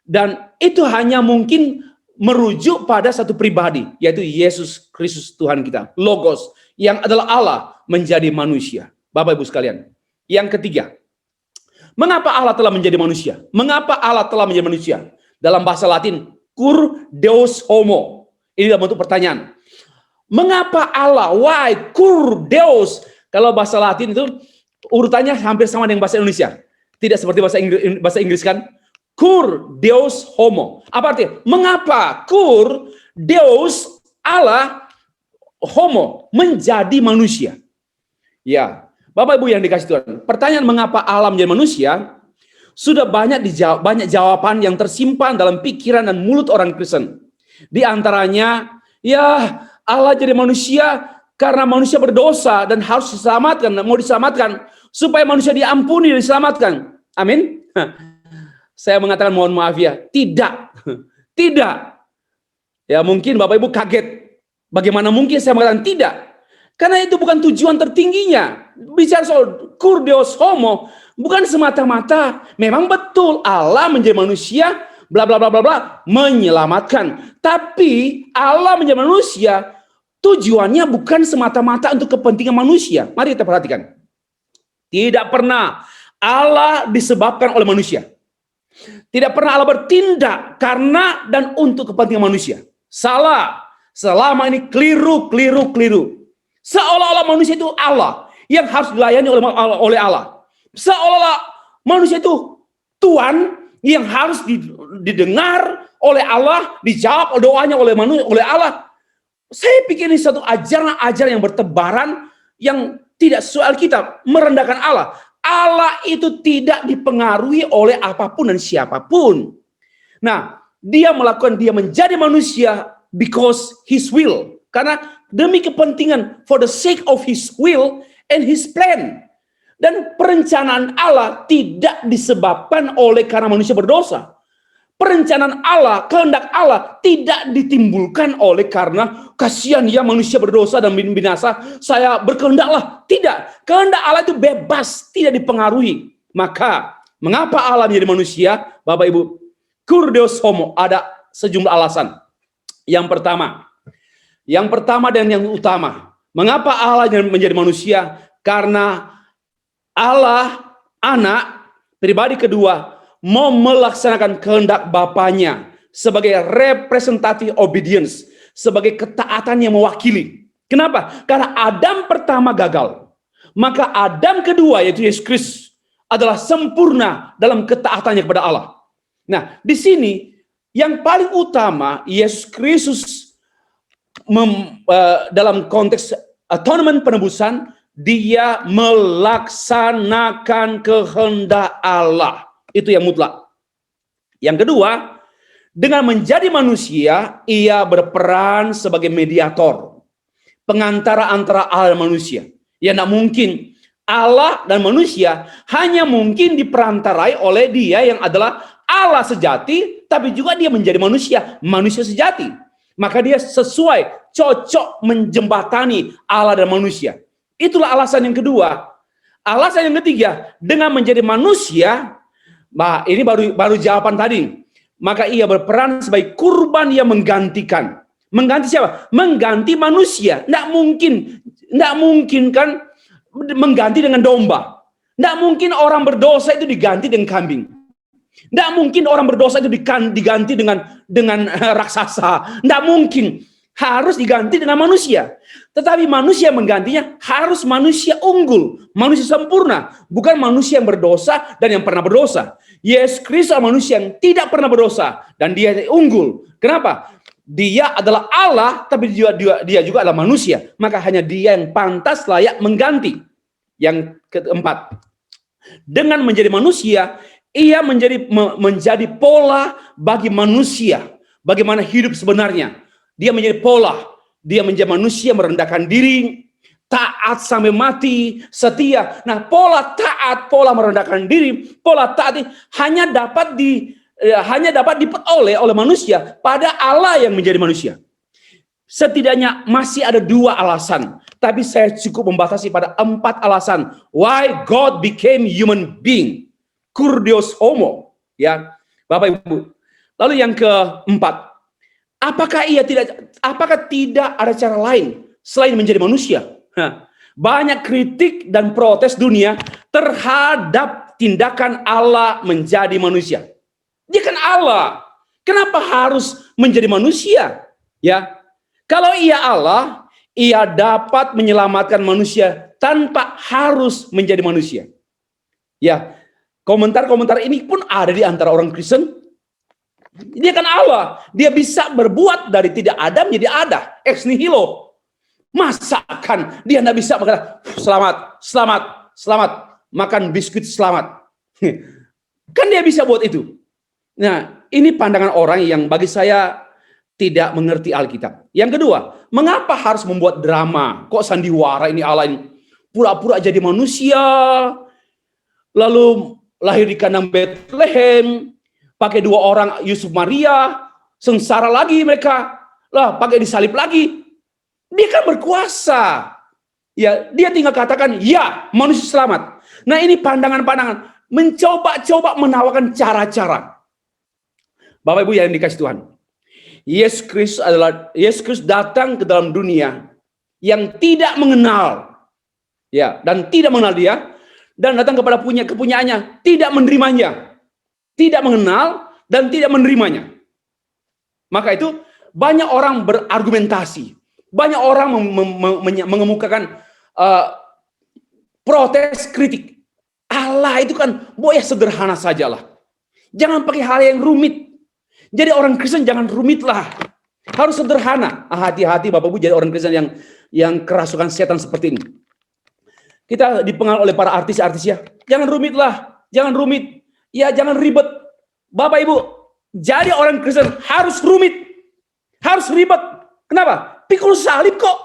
Speaker 13: dan itu hanya mungkin merujuk pada satu pribadi, yaitu Yesus Kristus Tuhan kita. Logos yang adalah Allah menjadi manusia. Bapak Ibu sekalian. Yang ketiga, mengapa Allah telah menjadi manusia? Mengapa Allah telah menjadi manusia? Dalam bahasa Latin, cur deus homo. Ini dalam bentuk pertanyaan. Mengapa Allah? Why? Cur deus. Kalau bahasa Latin itu urutannya hampir sama dengan bahasa Indonesia. Tidak seperti bahasa Inggris kan? Cur deus homo. Apa artinya? Mengapa cur deus Allah homo menjadi manusia? Ya, Bapak Ibu yang dikasih Tuhan, pertanyaan mengapa Allah menjadi manusia sudah banyak jawaban yang tersimpan dalam pikiran dan mulut orang Kristen. Di antaranya, ya Allah jadi manusia karena manusia berdosa dan harus diselamatkan, mau diselamatkan supaya manusia diampuni dan diselamatkan. Amin. Saya mengatakan mohon maaf ya, tidak. Tidak. Ya mungkin Bapak Ibu kaget. Bagaimana mungkin saya mengatakan tidak? Karena itu bukan tujuan tertingginya. Bicara soal cur deus homo bukan semata-mata memang betul Allah menjadi manusia bla bla bla bla bla menyelamatkan. Tapi Allah menjadi manusia tujuannya bukan semata-mata untuk kepentingan manusia. Mari kita perhatikan. Tidak pernah Allah disebabkan oleh manusia. Tidak pernah Allah bertindak karena dan untuk kepentingan manusia. Salah. Selama ini keliru. Seolah-olah manusia itu Allah yang harus dilayani oleh Allah. Seolah-olah manusia itu Tuhan yang harus didengar oleh Allah, dijawab doanya oleh Allah. Saya pikir ini satu ajaran yang bertebaran yang tidak sesuai Alkitab, merendahkan Allah. Allah itu tidak dipengaruhi oleh apapun dan siapapun. Nah, dia menjadi manusia because his will. Karena demi kepentingan, for the sake of his will and his plan. Dan perencanaan Allah tidak disebabkan oleh karena manusia berdosa. Perencanaan Allah, kehendak Allah tidak ditimbulkan oleh karena kasihan ya manusia berdosa dan binasa, saya berkehendaklah. Tidak, kehendak Allah itu bebas, tidak dipengaruhi. Maka, mengapa Allah menjadi manusia? Bapak Ibu, Kurdios homo, ada sejumlah alasan. Yang pertama dan yang utama, mengapa Allah menjadi manusia? Karena Allah, anak, pribadi kedua, mau melaksanakan kehendak Bapaknya sebagai representative obedience, sebagai ketaatan yang mewakili. Kenapa? Karena Adam pertama gagal. Maka Adam kedua, yaitu Yesus Kristus, adalah sempurna dalam ketaatannya kepada Allah. Nah, di sini yang paling utama, Yesus Kristus dalam konteks atonement, penebusan, dia melaksanakan kehendak Allah. Itu yang mutlak. Yang kedua, dengan menjadi manusia, ia berperan sebagai mediator, pengantara antara Allah dan manusia. Ya, tidak mungkin Allah dan manusia hanya mungkin diperantarai oleh dia yang adalah Allah sejati, tapi juga dia menjadi manusia sejati. Maka dia sesuai, cocok menjembatani Allah dan manusia. Itulah alasan yang kedua. Alasan yang ketiga, dengan menjadi manusia, nah ini baru jawaban tadi. Maka ia berperan sebagai kurban yang menggantikan. Mengganti siapa? Mengganti manusia. Tidak mungkin kan mengganti dengan domba. Tidak mungkin orang berdosa itu diganti dengan kambing. Tidak mungkin orang berdosa itu diganti dengan raksasa. Tidak mungkin. Harus diganti dengan manusia. Tetapi manusia menggantinya harus manusia unggul, manusia sempurna, bukan manusia yang berdosa dan yang pernah berdosa. Yesus Kristus adalah manusia yang tidak pernah berdosa dan dia unggul. Kenapa? Dia adalah Allah, tapi dia juga adalah manusia. Maka hanya dia yang pantas layak mengganti. Yang keempat, dengan menjadi manusia, ia menjadi pola bagi manusia. Bagaimana hidup sebenarnya. Dia menjadi pola, dia menjadi manusia merendahkan diri, taat sampai mati, setia. Nah, pola taat, pola merendahkan diri, pola taat ini hanya dapat diperoleh oleh manusia pada Allah yang menjadi manusia. Setidaknya masih ada 2 alasan, tapi saya cukup membatasi pada 4 alasan why God became human being, Kurdios homo, ya, Bapak Ibu. Lalu yang keempat, apakah tidak ada cara lain selain menjadi manusia? Banyak kritik dan protes dunia terhadap tindakan Allah menjadi manusia. Dia kan Allah. Kenapa harus menjadi manusia? Ya. Kalau ia Allah, ia dapat menyelamatkan manusia tanpa harus menjadi manusia. Ya. Komentar-komentar ini pun ada di antara orang Kristen. Dia kan Allah, dia bisa berbuat dari tidak ada menjadi ada, ex nihilo. Masakan dia tidak bisa berkata, selamat, makan biskuit selamat. Kan dia bisa buat itu. Nah, ini pandangan orang yang bagi saya tidak mengerti Alkitab. Yang kedua, mengapa harus membuat drama? Kok sandiwara ini Allah ini pura-pura jadi manusia, lalu lahir di kandang Bethlehem, pakai 2 orang Yusuf Maria, sengsara lagi mereka, lah pakai disalib lagi. Dia kan berkuasa. Ya, dia tinggal katakan, ya manusia selamat. Nah ini pandangan-pandangan, mencoba-coba menawarkan cara-cara. Bapak Ibu yang dikasih Tuhan, Yesus Kristus datang ke dalam dunia yang tidak mengenal, ya, dan tidak mengenal dia, dan datang kepada kepunyaannya, tidak menerimanya. tidak mengenal, dan tidak menerimanya. Maka itu banyak orang berargumentasi, banyak orang mengemukakan protes kritik. Allah itu kan boleh sederhana sajalah. Jangan pakai hal yang rumit. Jadi orang Kristen jangan rumit lah. Harus sederhana. Hati-hati Bapak Ibu jadi orang Kristen yang kerasukan setan seperti ini. Kita dipengaruhi oleh para artis-artis ya. Jangan rumit lah. Jangan rumit. Ya jangan ribet. Bapak Ibu, jadi orang Kristen harus rumit. Harus ribet. Kenapa? Pikul salib kok.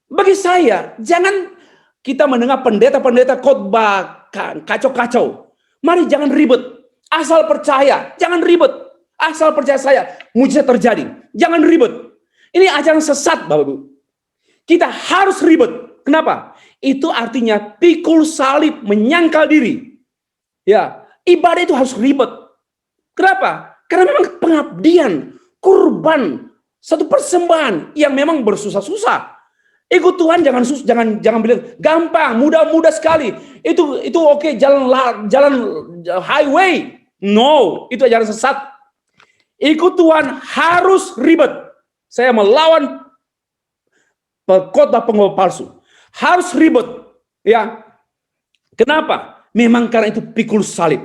Speaker 13: Bagi saya, jangan kita mendengar pendeta-pendeta khotbah kacau-kacau. Mari jangan ribet. Asal percaya, jangan ribet. Asal percaya saya, mujizat terjadi. Jangan ribet. Ini ajaran sesat, Bapak Ibu. Kita harus ribet. Kenapa? Itu artinya pikul salib, menyangkal diri. Ya, ibadah itu harus ribet. Kenapa? Karena memang pengabdian, kurban, satu persembahan yang memang bersusah-susah. Ikut Tuhan jangan bilang gampang, mudah sekali. Itu oke, jalan highway. No, itu ajaran sesat. Ikut Tuhan harus ribet. Saya melawan khotbah pengkhotbah palsu. Harus ribet, ya. Kenapa? Memang karena itu pikul salib.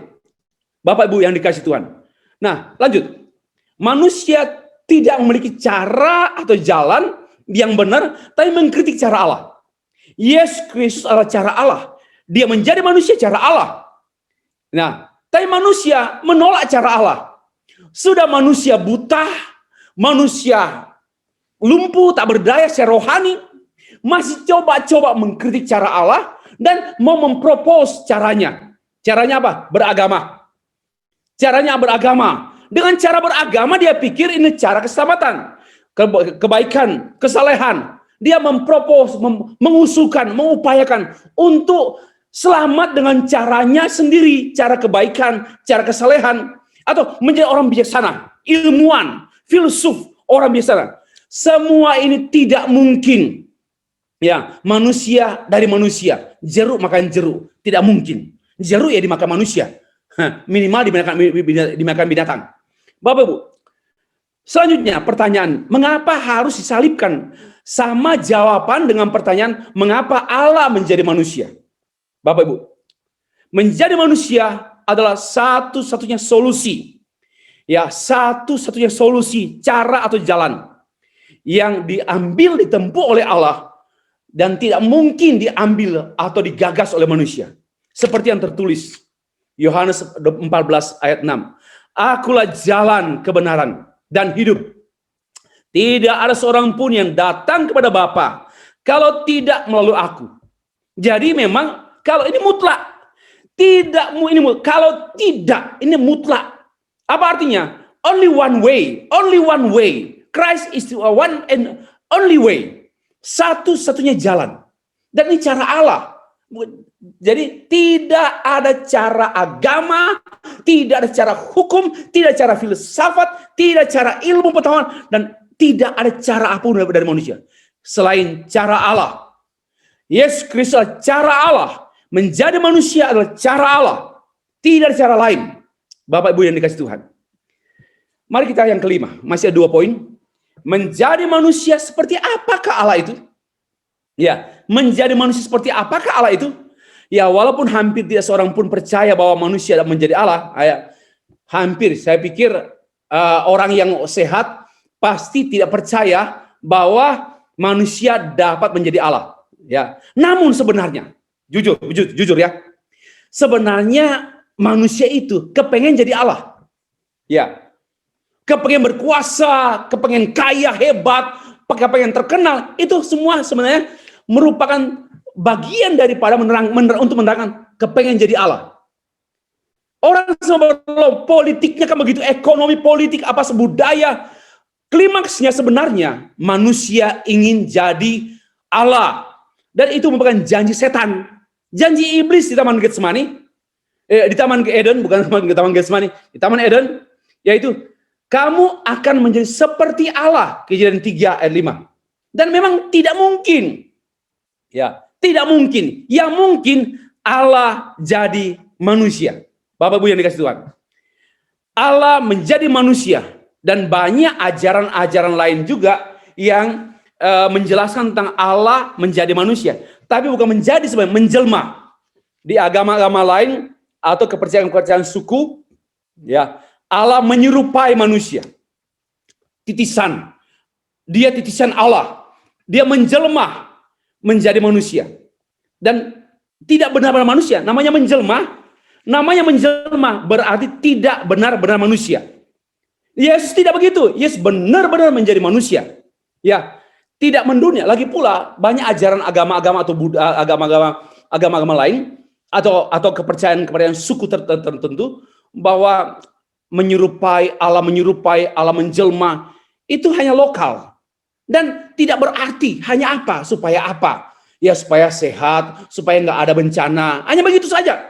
Speaker 13: Bapak Ibu yang dikasih Tuhan. Nah, lanjut. Manusia tidak memiliki cara atau jalan yang benar, tapi mengkritik cara Allah. Yesus Kristus adalah cara Allah. Dia menjadi manusia cara Allah. Nah, tapi manusia menolak cara Allah. Sudah manusia buta, manusia lumpuh, tak berdaya secara rohani, masih coba-coba mengkritik cara Allah dan mau mempropos caranya. Caranya apa? Beragama. Caranya beragama. Dengan cara beragama dia pikir ini cara keselamatan, kebaikan, kesalehan. Dia mempropos, mengusulkan, mengupayakan untuk selamat dengan caranya sendiri, cara kebaikan, cara kesalehan, atau menjadi orang bijaksana, ilmuwan, filsuf, orang bijaksana. Semua ini tidak mungkin. Ya, manusia dari manusia, jeruk makan jeruk, tidak mungkin. Jeruk ya dimakan manusia, minimal dimakan binatang. Bapak Ibu, selanjutnya pertanyaan, mengapa harus disalibkan? Sama jawaban dengan pertanyaan, mengapa Allah menjadi manusia? Bapak Ibu, menjadi manusia adalah satu-satunya solusi. Ya, satu-satunya solusi, cara atau jalan yang ditempuh oleh Allah dan tidak mungkin diambil atau digagas oleh manusia. Seperti yang tertulis Yohanes 14 ayat 6. Akulah jalan, kebenaran, dan hidup. Tidak ada seorang pun yang datang kepada Bapa kalau tidak melalui aku. Jadi memang kalau ini mutlak. Kalau tidak, ini mutlak. Apa artinya? Only one way. Only one way. Christ is the one and only way. Satu-satunya jalan. Dan ini cara Allah. Jadi tidak ada cara agama, tidak ada cara hukum, tidak ada cara filsafat, tidak ada cara ilmu pengetahuan, dan tidak ada cara apapun dari manusia selain cara Allah. Yesus Kristus adalah cara Allah. Menjadi manusia adalah cara Allah. Tidak ada cara lain. Bapak Ibu yang dikasih Tuhan. Mari kita yang kelima. Masih ada 2 poin. Menjadi manusia seperti apakah Allah itu? Ya, menjadi manusia seperti apakah Allah itu? Ya, walaupun hampir tidak seorang pun percaya bahwa manusia menjadi Allah, hampir saya pikir orang yang sehat pasti tidak percaya bahwa manusia dapat menjadi Allah. Ya, namun sebenarnya jujur ya, sebenarnya manusia itu kepengen jadi Allah. Ya, kepengen berkuasa, kepengen kaya, hebat, kepengen terkenal, itu semua sebenarnya merupakan bagian daripada untuk menerangkan kepengen jadi Allah. Orang semua politiknya kan begitu, ekonomi politik, apa budaya, klimaksnya sebenarnya manusia ingin jadi Allah. Dan itu merupakan janji setan, janji iblis di Taman Getsemani, di Taman Eden, bukan di Taman Getsemani, di Taman Eden, yaitu kamu akan menjadi seperti Allah, Kejadian 3 ayat 5. Dan memang tidak mungkin. Ya, tidak mungkin. Yang mungkin Allah jadi manusia. Bapak Ibu yang dikasih Tuhan. Allah menjadi manusia, dan banyak ajaran-ajaran lain juga yang menjelaskan tentang Allah menjadi manusia, tapi bukan menjadi sebagai menjelma. Di agama-agama lain atau kepercayaan-kepercayaan suku, ya, Allah menyerupai manusia. Titisan, dia titisan Allah, dia menjelma menjadi manusia, dan tidak benar-benar manusia. Namanya menjelma berarti tidak benar-benar manusia. Yesus tidak begitu. Yesus benar-benar menjadi manusia. Ya, tidak mendunia. Lagi pula banyak ajaran agama-agama atau agama-agama lain atau kepercayaan suku tertentu bahwa menyerupai Allah menjelma itu hanya lokal dan tidak berarti. Hanya apa? Supaya apa? Ya, supaya sehat, supaya nggak ada bencana. Hanya begitu saja.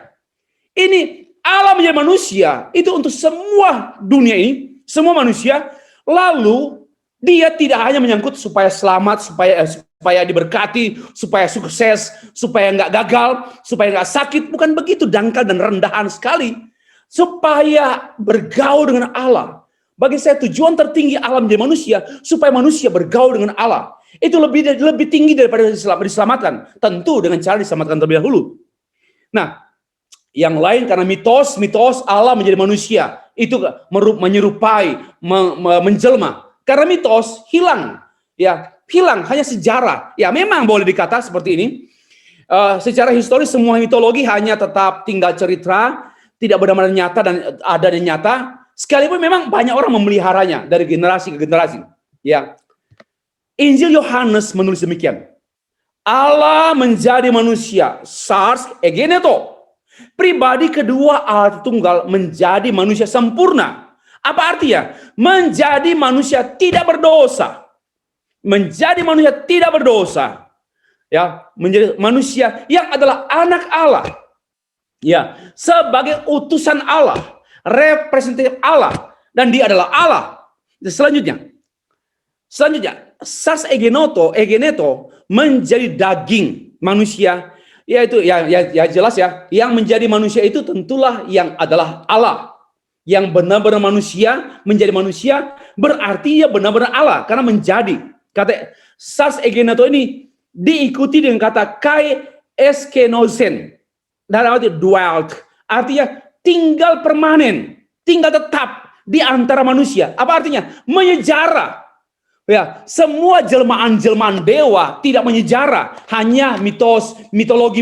Speaker 13: Ini Allah menjadi manusia itu untuk semua dunia ini, semua manusia. Lalu dia tidak hanya menyangkut supaya selamat, supaya diberkati, supaya sukses, supaya nggak gagal, supaya nggak sakit. Bukan begitu, dangkal dan rendahan sekali. Supaya bergaul dengan Allah. Bagi saya tujuan tertinggi Allah menjadi manusia supaya manusia bergaul dengan Allah. Itu lebih tinggi daripada diselamatkan. Tentu dengan cara diselamatkan terlebih dahulu. Nah, yang lain karena mitos Allah menjadi manusia itu menyerupai, menjelma. Karena mitos hilang, ya, hilang hanya sejarah. Ya, memang boleh dikata seperti ini. Secara historis semua mitologi hanya tetap tinggal cerita, tidak benar-benar nyata dan ada dan nyata. Sekalipun memang banyak orang memeliharanya dari generasi ke generasi. Ya, Injil Yohanes menulis demikian. Allah menjadi manusia, Sars egeneto. Pribadi kedua Allah Tunggal menjadi manusia sempurna. Apa artinya? Menjadi manusia tidak berdosa. Menjadi manusia tidak berdosa. Ya, menjadi manusia yang adalah anak Allah. Ya, sebagai utusan Allah, representatif Allah, dan dia adalah Allah. Selanjutnya, Sars egeneto menjadi daging manusia. Yaitu ya jelas ya, yang menjadi manusia itu tentulah yang adalah Allah. Yang benar-benar manusia menjadi manusia berarti ya benar-benar Allah karena menjadi. Kata Sars egeneto ini diikuti dengan kata kai eskenosen. Dalam arti dwelt, artinya tinggal permanen, tinggal tetap di antara manusia. Apa artinya? Menyejarah. Ya, semua jelmaan-jelmaan dewa tidak menyejarah, hanya mitos, mitologi.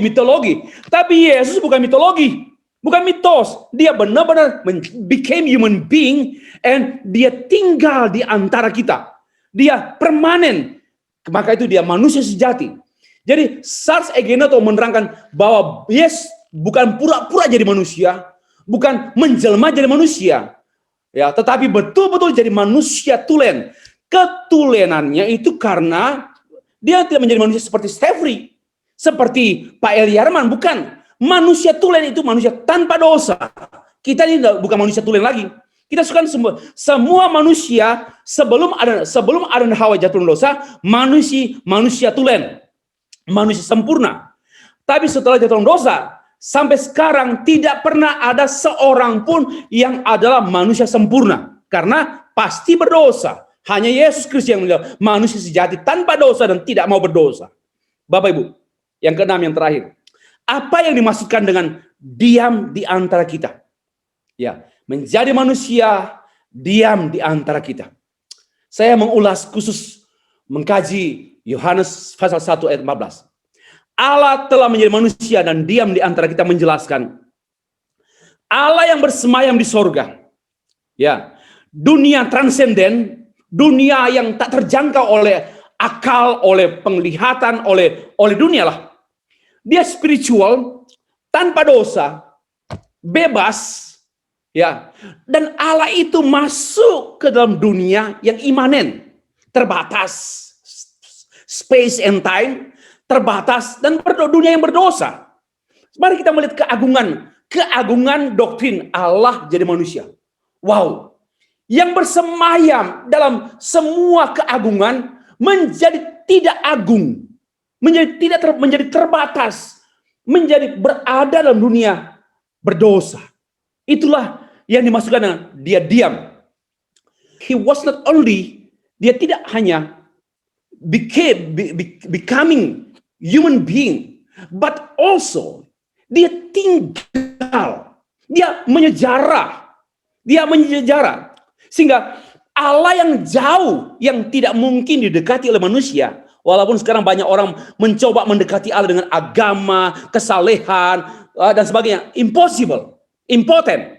Speaker 13: Tapi Yesus bukan mitologi, bukan mitos. Dia benar-benar became human being and dia tinggal di antara kita. Dia permanen. Maka itu dia manusia sejati. Jadi Sars egeneto menerangkan bahwa Yesus bukan pura-pura jadi manusia, bukan menjelma jadi manusia. Ya, tetapi betul-betul jadi manusia tulen. Ketulenannya itu karena dia tidak menjadi manusia seperti Stefri, seperti Pak Eliarman, bukan. Manusia tulen itu manusia tanpa dosa. Kita ini bukan manusia tulen lagi. Kita suka semua manusia sebelum ada Hawa jatuh dosa, manusia tulen, manusia sempurna. Tapi setelah jatuh dosa, sampai sekarang tidak pernah ada seorang pun yang adalah manusia sempurna, karena pasti berdosa. Hanya Yesus Kristus yang menjadi manusia sejati tanpa dosa dan tidak mau berdosa. Bapak Ibu, yang keenam, yang terakhir. Apa yang dimaksudkan dengan diam di antara kita? Ya, menjadi manusia diam di antara kita. Saya mengulas khusus mengkaji Yohanes pasal 1 ayat 14. Allah telah menjadi manusia dan diam di antara kita, menjelaskan Allah yang bersemayam di sorga. Ya, dunia transenden, dunia yang tak terjangkau oleh akal, oleh penglihatan, oleh dunia lah. Dia spiritual, tanpa dosa, bebas, ya. Dan Allah itu masuk ke dalam dunia yang imanen, terbatas, space and time, terbatas, dan dunia yang berdosa. Mari kita melihat keagungan doktrin Allah jadi manusia. Wow. Yang bersemayam dalam semua keagungan menjadi tidak agung, menjadi terbatas, menjadi berada dalam dunia berdosa. Itulah yang dimaksudkan dengan dia diam. He was not only, dia tidak hanya becoming human being, but also dia tinggal, dia menyejarah, sehingga Allah yang jauh, yang tidak mungkin didekati oleh manusia, walaupun sekarang banyak orang mencoba mendekati Allah dengan agama, kesalehan, dan sebagainya, impossible, impotent.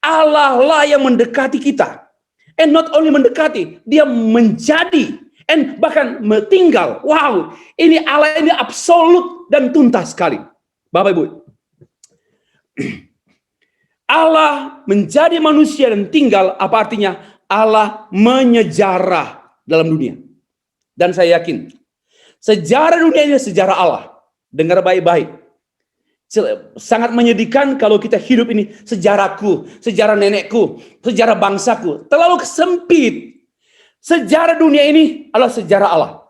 Speaker 13: Allah lah yang mendekati kita. And not only mendekati, dia menjadi, and bahkan tinggal. Wow, ini Allah ini absolut dan tuntas sekali. Bapak Ibu, Allah menjadi manusia dan tinggal, apa artinya? Allah menyejarah dalam dunia. Dan saya yakin, sejarah dunia ini sejarah Allah. Dengar baik-baik. Sangat menyedihkan kalau kita hidup ini sejarahku, sejarah nenekku, sejarah bangsaku. Terlalu sempit. Sejarah dunia ini adalah sejarah Allah.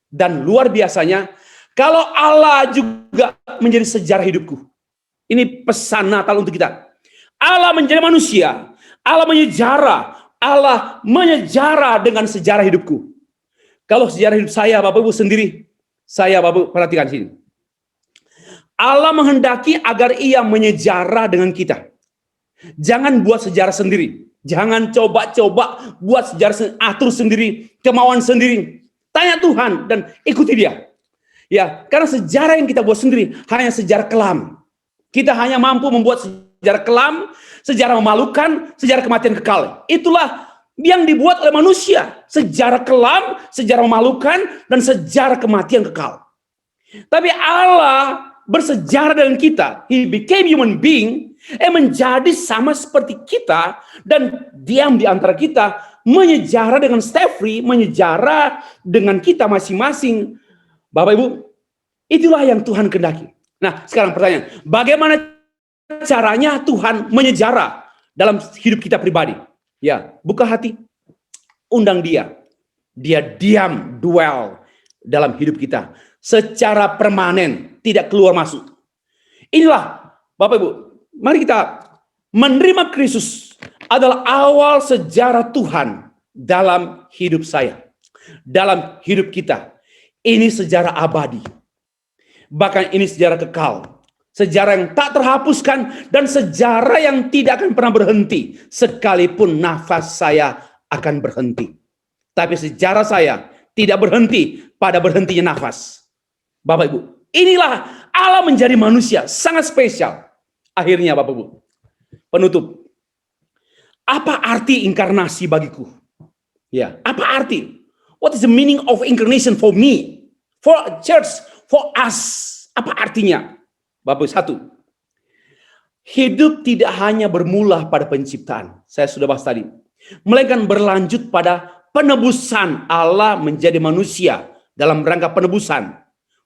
Speaker 13: Dan luar biasanya, kalau Allah juga menjadi sejarah hidupku. Ini pesan Natal untuk kita. Allah menjadi manusia. Allah menyejarah dengan sejarah hidupku. Kalau sejarah hidup saya, Bapak Ibu sendiri, Bapak Ibu perhatikan sini. Allah menghendaki agar ia menyejarah dengan kita. Jangan buat sejarah sendiri. Jangan coba-coba buat sejarah, atur sendiri, kemauan sendiri. Tanya Tuhan dan ikuti dia. Ya, karena sejarah yang kita buat sendiri hanya sejarah kelam. Kita hanya mampu membuat sejarah kelam, sejarah memalukan, sejarah kematian kekal. Itulah yang dibuat oleh manusia. Sejarah kelam, sejarah memalukan, dan sejarah kematian kekal. Tapi Allah bersejarah dengan kita. He became human being, menjadi sama seperti kita, dan diam di antara kita, menyejarah dengan Stefri, menyejarah dengan kita masing-masing. Bapak Ibu, itulah yang Tuhan kehendaki. Nah, sekarang pertanyaan, bagaimana caranya Tuhan menyejarah dalam hidup kita pribadi? Ya, buka hati, undang dia. Dia diam, dwell dalam hidup kita secara permanen, tidak keluar masuk. Inilah, Bapak Ibu, mari kita menerima Kristus adalah awal sejarah Tuhan dalam hidup saya, dalam hidup kita. Ini sejarah abadi. Bahkan ini sejarah kekal. Sejarah yang tak terhapuskan dan sejarah yang tidak akan pernah berhenti sekalipun nafas saya akan berhenti. Tapi sejarah saya tidak berhenti pada berhentinya nafas. Bapak Ibu, inilah Allah menjadi manusia sangat spesial. Akhirnya Bapak Ibu, penutup. Apa arti inkarnasi bagiku? Ya, apa arti? What is the meaning of incarnation for me? For church, for us. Apa artinya? Bapak, satu, hidup tidak hanya bermula pada penciptaan, saya sudah bahas tadi, melainkan berlanjut pada penebusan. Allah menjadi manusia dalam rangka penebusan,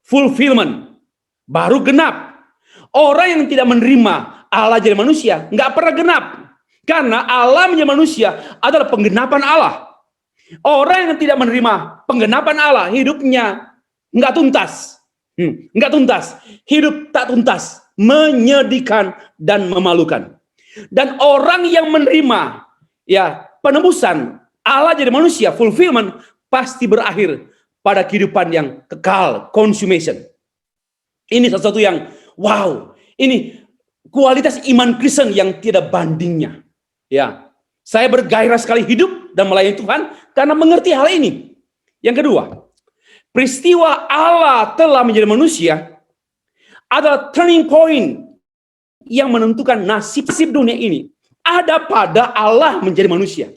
Speaker 13: fulfillment, baru genap. Orang yang tidak menerima Allah jadi manusia nggak pernah genap, karena Allah menjadi manusia adalah penggenapan Allah. Orang yang tidak menerima penggenapan Allah, hidupnya nggak tuntas. Enggak tuntas, hidup tak tuntas, menyedihkan dan memalukan. Dan orang yang menerima ya penebusan Allah jadi manusia, fulfillment, pasti berakhir pada kehidupan yang kekal, consummation. Ini sesuatu yang wow, ini kualitas iman Kristen yang tidak bandingnya. Ya, saya bergairah sekali hidup dan melayani Tuhan karena mengerti hal ini. Yang kedua, peristiwa Allah telah menjadi manusia adalah turning point yang menentukan nasib dunia ini. Ada pada Allah menjadi manusia.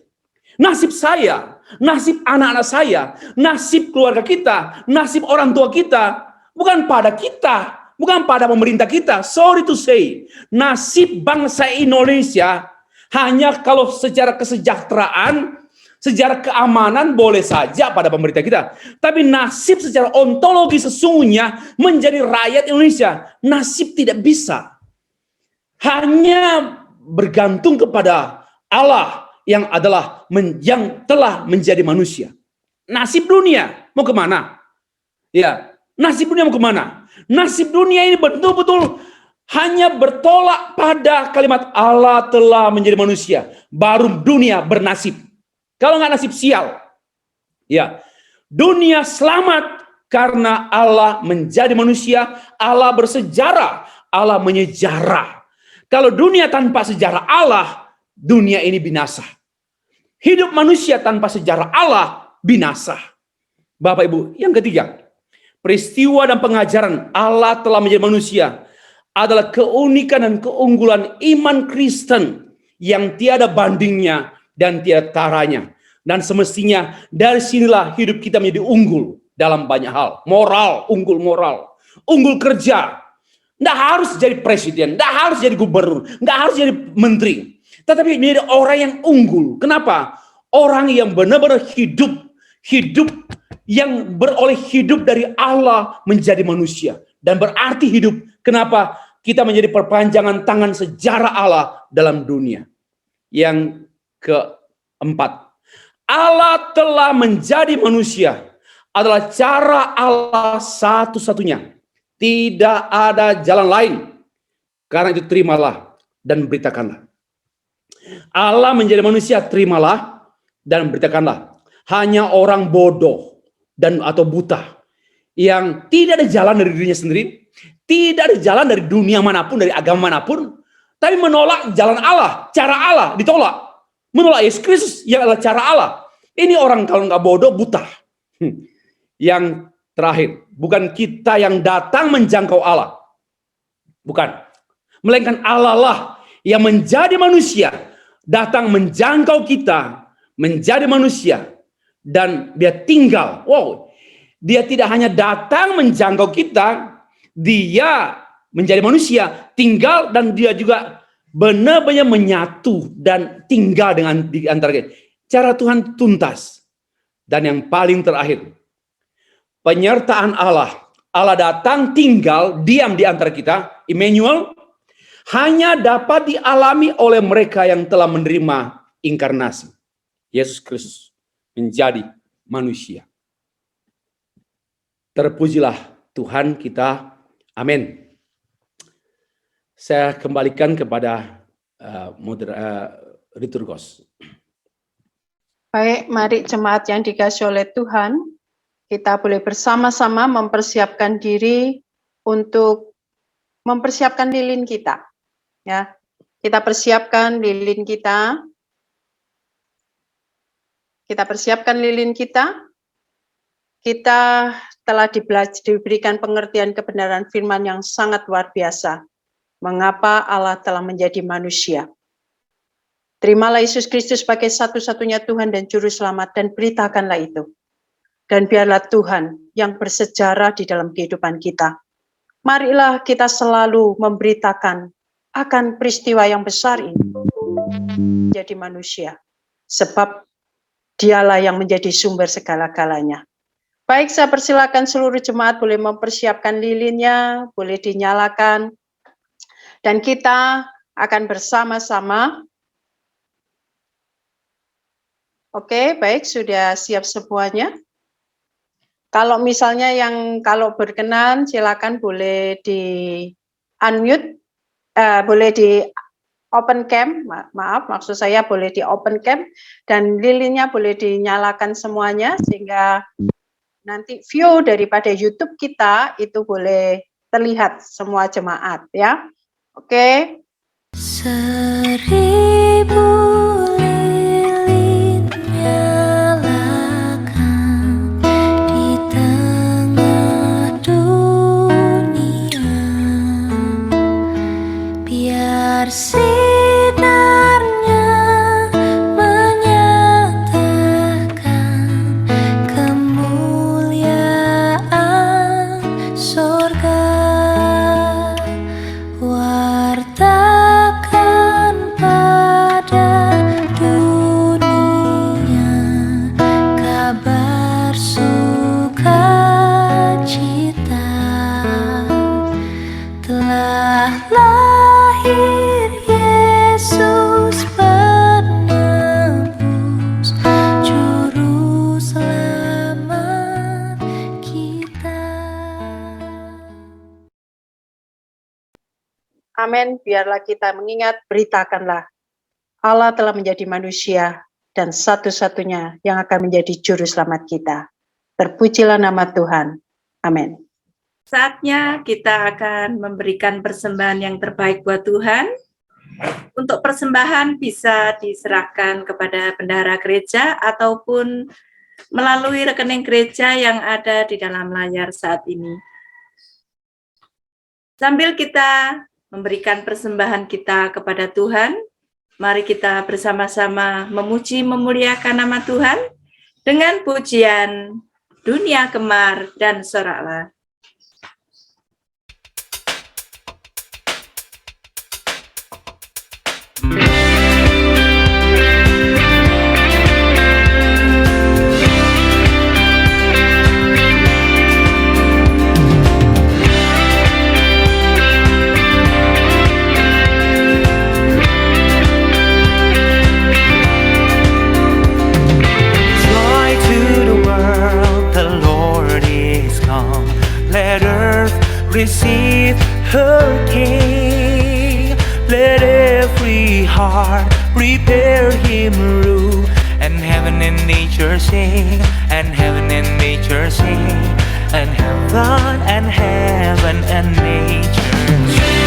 Speaker 13: Nasib saya, nasib anak-anak saya, nasib keluarga kita, nasib orang tua kita, bukan pada kita, bukan pada pemerintah kita. Sorry to say, nasib bangsa Indonesia hanya kalau secara kesejahteraan, sejarah keamanan boleh saja pada pemerintah kita. Tapi nasib secara ontologi sesungguhnya menjadi rakyat Indonesia. Nasib tidak bisa. Hanya bergantung kepada Allah yang adalah yang telah menjadi manusia. Nasib dunia mau kemana? Ya, nasib dunia mau kemana? Nasib dunia ini betul-betul hanya bertolak pada kalimat Allah telah menjadi manusia, baru dunia bernasib. Kalau nggak nasib sial. Ya, dunia selamat karena Allah menjadi manusia, Allah bersejarah, Allah menyejarah. Kalau dunia tanpa sejarah Allah, dunia ini binasa. Hidup manusia tanpa sejarah Allah, binasa. Bapak Ibu, yang ketiga, peristiwa dan pengajaran Allah telah menjadi manusia adalah keunikan dan keunggulan iman Kristen yang tiada bandingnya dan tiada taranya. Dan semestinya dari sinilah hidup kita menjadi unggul dalam banyak hal. Moral, unggul kerja. Nggak harus jadi presiden, nggak harus jadi gubernur, nggak harus jadi menteri. Tetapi menjadi orang yang unggul. Kenapa? Orang yang benar-benar hidup yang beroleh hidup dari Allah menjadi manusia. Dan berarti hidup. Kenapa? Kita menjadi perpanjangan tangan sejarah Allah dalam dunia. Yang keempat, Allah telah menjadi manusia adalah cara Allah satu-satunya. Tidak ada jalan lain. Karena itu terimalah dan beritakanlah. Allah menjadi manusia, terimalah dan beritakanlah. Hanya orang bodoh dan atau buta yang tidak ada jalan dari dirinya sendiri, tidak ada jalan dari dunia manapun, dari agama manapun, tapi menolak jalan Allah, cara Allah ditolak. Menolak Yesus Kristus yang adalah cara Allah. Ini orang kalau nggak bodoh, buta. Yang terakhir, bukan kita yang datang menjangkau Allah. Bukan. Melainkan Allah lah yang menjadi manusia, datang menjangkau kita, menjadi manusia, dan dia tinggal. Wow, dia tidak hanya datang menjangkau kita, dia menjadi manusia, tinggal, dan dia juga benar-benar menyatu dan tinggal dengan di antara kita. Cara Tuhan tuntas. Dan yang paling terakhir, penyertaan Allah. Allah datang, tinggal, diam di antara kita, Immanuel, hanya dapat dialami oleh mereka yang telah menerima inkarnasi. Yesus Kristus menjadi manusia. Terpujilah Tuhan kita. Amin. Saya kembalikan kepada liturgos.
Speaker 7: Baik, mari jemaat yang dikasihi oleh Tuhan, kita boleh bersama-sama mempersiapkan diri untuk mempersiapkan lilin kita. Ya, kita persiapkan lilin kita. Kita persiapkan lilin kita. Kita telah diberikan pengertian kebenaran firman yang sangat luar biasa. Mengapa Allah telah menjadi manusia. Terimalah Yesus Kristus sebagai satu-satunya Tuhan dan Juru Selamat dan beritakanlah itu. Dan biarlah Tuhan yang bersejarah di dalam kehidupan kita. Marilah kita selalu memberitakan akan peristiwa yang besar ini. Menjadi manusia. Sebab dialah yang menjadi sumber segala-galanya. Baik, saya persilakan seluruh jemaat boleh mempersiapkan lilinnya, boleh dinyalakan. Dan kita akan bersama-sama. Oke, baik, sudah siap semuanya. Kalau misalnya kalau berkenan, silakan boleh di unmute, boleh di open cam, maaf, maksud saya boleh di open cam, dan lilinnya boleh dinyalakan semuanya, sehingga nanti view daripada YouTube kita itu boleh terlihat semua jemaat, ya. Oke.
Speaker 14: 1000 lilin nyalakan di tengah dunia, biar sinarnya menyatakan kemuliaan surga. Wartakan pada
Speaker 7: Amin. Biarlah kita mengingat, beritakanlah. Allah telah menjadi manusia dan satu-satunya yang akan menjadi juru selamat kita. Terpujilah nama Tuhan. Amin.
Speaker 1: Saatnya kita akan memberikan persembahan yang terbaik buat Tuhan. Untuk persembahan bisa diserahkan kepada bendahara gereja ataupun melalui rekening gereja yang ada di dalam layar saat ini. Sambil kita memberikan persembahan kita kepada Tuhan, mari kita bersama-sama memuji memuliakan nama Tuhan dengan pujian Dunia Gemar dan Soraklah.
Speaker 6: Joy to the world, the Lord is come. Let earth receive her King. Let every heart prepare him room. And heaven and nature sing, and heaven and nature sing, and heaven and nature sing.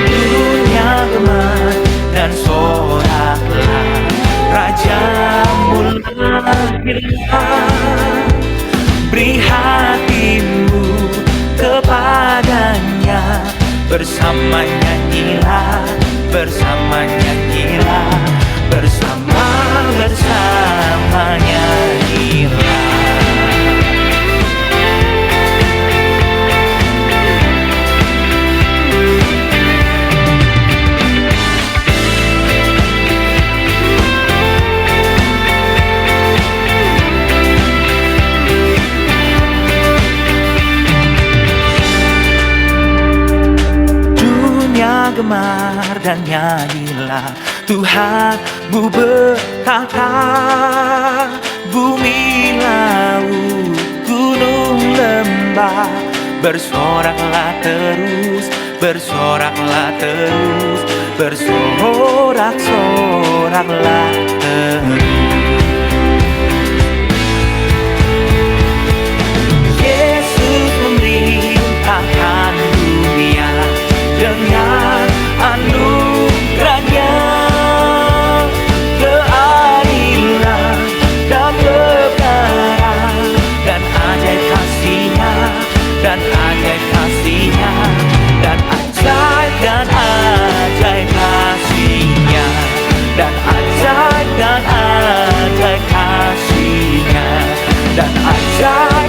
Speaker 6: Dunia gemar dan soraklah, Raja lahirlah. Beri hatimu kepadanya, bersama nyanyilah, bersama nyanyilah, bersama nyanyilah. Gemar dan nyanyilah, Tuhanmu bertata. Bumi, laut, gunung, lembah, bersoraklah terus, bersoraklah terus, bersorak-soraklah terus. Yesus memerintahkan dunia dengan anugerahnya, keadilan dan kebenaran, dan ajaib kasihnya, dan ajaib kasihnya, dan ajaib kasihnya, dan ajaib kasihnya, dan ajaib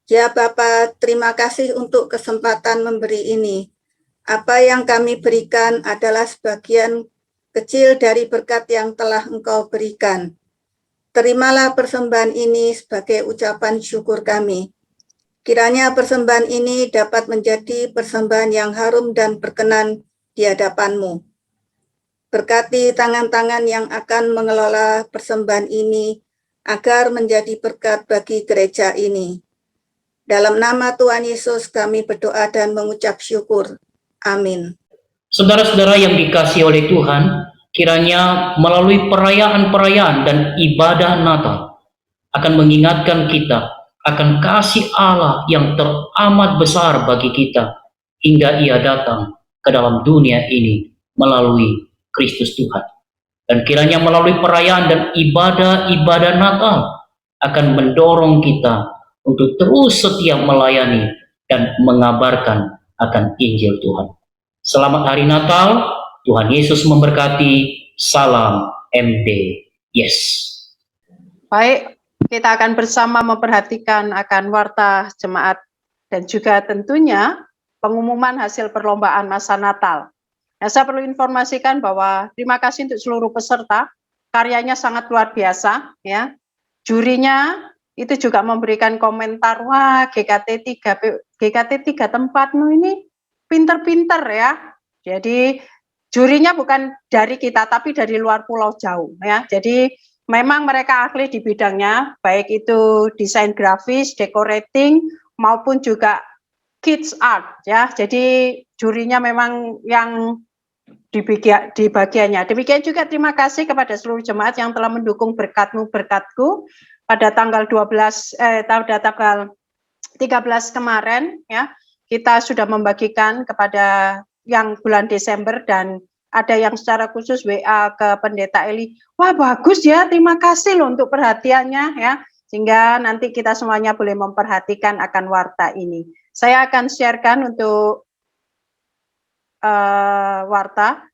Speaker 2: Ya Bapa, terima kasih untuk kesempatan memberi ini. Apa yang kami berikan adalah sebagian kecil dari berkat yang telah Engkau berikan. Terimalah persembahan ini sebagai ucapan syukur kami. Kiranya persembahan ini dapat menjadi persembahan yang harum dan berkenan di hadapan-Mu. Berkati tangan-tangan yang akan mengelola persembahan ini agar menjadi berkat bagi gereja ini. Dalam nama Tuhan Yesus kami berdoa dan mengucap syukur. Amin.
Speaker 4: Saudara-saudara yang dikasihi oleh Tuhan, kiranya melalui perayaan-perayaan dan ibadah Natal akan mengingatkan kita akan kasih Allah yang teramat besar bagi kita hingga Ia datang ke dalam dunia ini melalui Kristus Tuhan. Dan kiranya melalui perayaan dan ibadah-ibadah Natal akan mendorong kita untuk terus setia melayani dan mengabarkan akan Injil Tuhan. Selamat Hari Natal, Tuhan Yesus memberkati. Salam MD. Yes.
Speaker 7: Baik, kita akan bersama memperhatikan akan warta jemaat dan juga tentunya pengumuman hasil perlombaan masa Natal. Nah, saya perlu informasikan bahwa terima kasih untuk seluruh peserta karyanya sangat luar biasa ya. Jurinya itu juga memberikan komentar, wah GKT 3 tempatmu ini pinter-pinter ya. Jadi jurinya bukan dari kita tapi dari luar Pulau Jauh ya. Jadi memang mereka ahli di bidangnya, baik itu desain grafis, decorating maupun juga kids art ya. Jadi jurinya memang yang di bagiannya. Demikian juga terima kasih kepada seluruh jemaat yang telah mendukung berkatmu berkatku pada tanggal 13 kemarin ya. Kita sudah membagikan kepada yang bulan Desember dan ada yang secara khusus WA ke Pendeta Eli. Wah, bagus ya, terima kasih loh untuk perhatiannya ya. Sehingga nanti kita semuanya boleh memperhatikan akan warta ini. Saya akan sharekan untuk warta.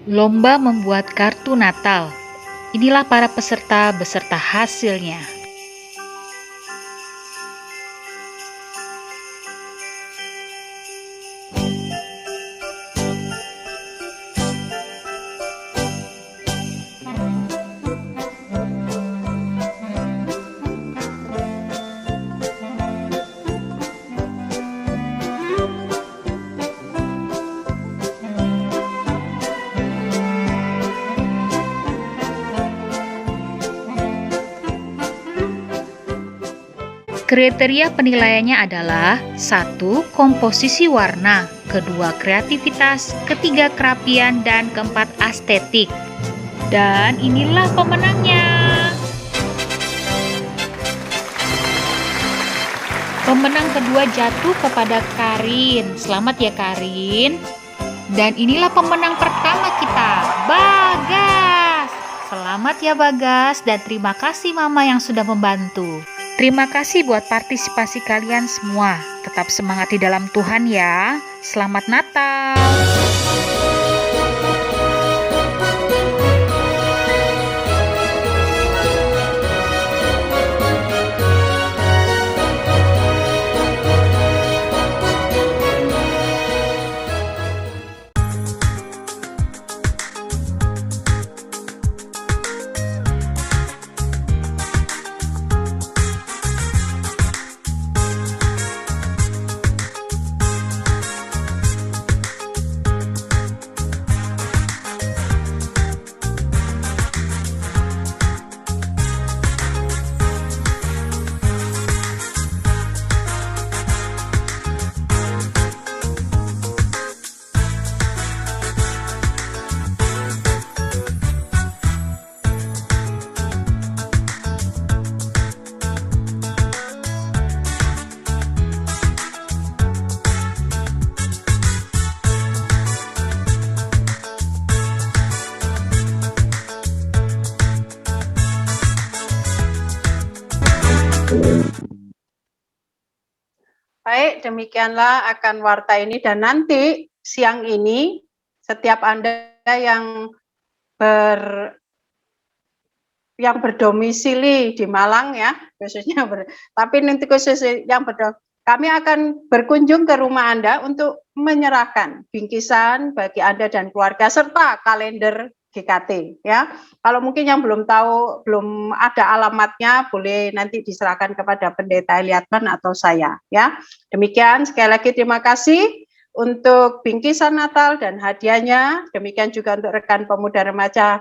Speaker 15: Lomba membuat kartu Natal. Inilah para peserta beserta hasilnya. Kriteria penilaiannya adalah 1. Komposisi warna, 2. Kreativitas, 3. kerapian, dan 4. estetik. Dan inilah pemenangnya. Pemenang kedua jatuh kepada Karin. Selamat ya Karin. Dan inilah pemenang pertama kita, Bagas. Selamat ya Bagas dan terima kasih Mama yang sudah membantu. Terima kasih buat partisipasi kalian semua. Tetap semangat di dalam Tuhan ya. Selamat Natal.
Speaker 7: Baik, demikianlah akan warta ini, dan nanti siang ini setiap Anda yang berdomisili di Malang ya, khususnya tapi nanti khusus yang kami akan berkunjung ke rumah Anda untuk menyerahkan bingkisan bagi Anda dan keluarga serta kalender GKT ya. Kalau mungkin yang belum tahu, belum ada alamatnya, boleh nanti diserahkan kepada Pendeta Eliatman atau saya ya. Demikian, sekali lagi terima kasih untuk bingkisan Natal dan hadiahnya. Demikian juga untuk rekan pemuda remaja,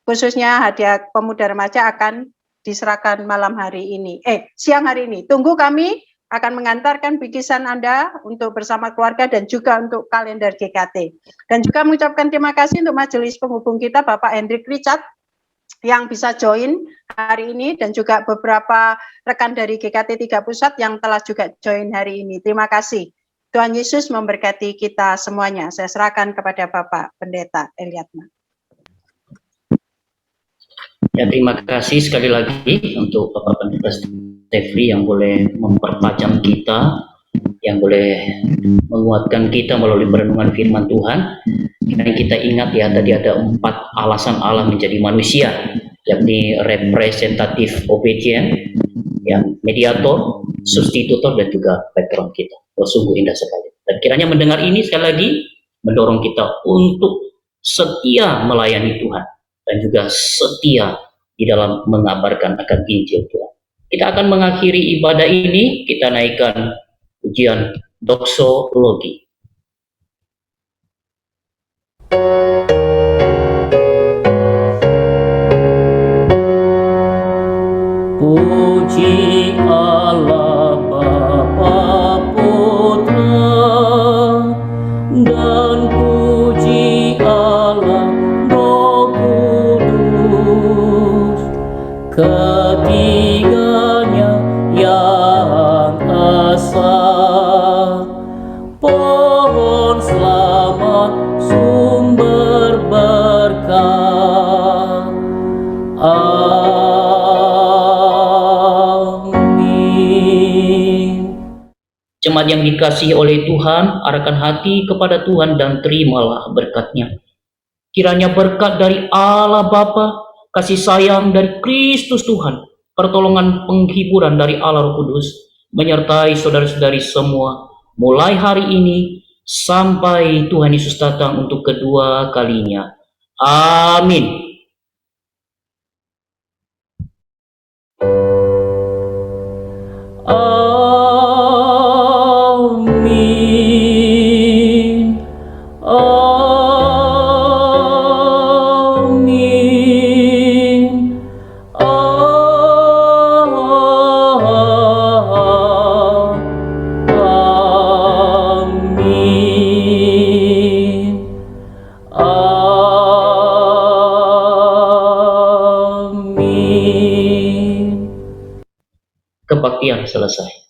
Speaker 7: khususnya hadiah pemuda remaja akan diserahkan siang hari ini. Tunggu, kami akan mengantarkan bingkisan Anda untuk bersama keluarga dan juga untuk kalender GKT. Dan juga mengucapkan terima kasih untuk majelis penghubung kita, Bapak Hendrik Richard, yang bisa join hari ini, dan juga beberapa rekan dari GKT 3 Pusat yang telah juga join hari ini. Terima kasih. Tuhan Yesus memberkati kita semuanya. Saya serahkan kepada Bapak Pendeta Eliatman.
Speaker 4: Ya, terima kasih sekali lagi untuk Bapak Pendeta Stefri yang boleh mempertajam kita, yang boleh menguatkan kita melalui perenungan firman Tuhan. Dan kita ingat ya, tadi ada 4 alasan Allah menjadi manusia, yakni representatif obedient, yang mediator, substitutor, dan juga patron kita. Sungguh indah sekali. Dan kiranya mendengar ini sekali lagi mendorong kita untuk setia melayani Tuhan dan juga setia di dalam mengabarkan akan Injil Tuhan. Kita akan mengakhiri ibadah ini, kita naikkan ujian doksologi. Puji Allah Bapa Putra dan puji Allah Roh Kudus, ketiganya yang esa. Pohon selamat sumber berkah. Jemaat yang dikasihi oleh Tuhan, arahkan hati kepada Tuhan dan terimalah berkat-Nya. Kiranya berkat dari Allah Bapa, kasih sayang dari Kristus Tuhan, pertolongan penghiburan dari Allah Roh Kudus, menyertai saudara-saudari semua, mulai hari ini sampai Tuhan Yesus datang untuk kedua kalinya. Amin. Amin. Amin. Amin. Amin. Kebaktian selesai.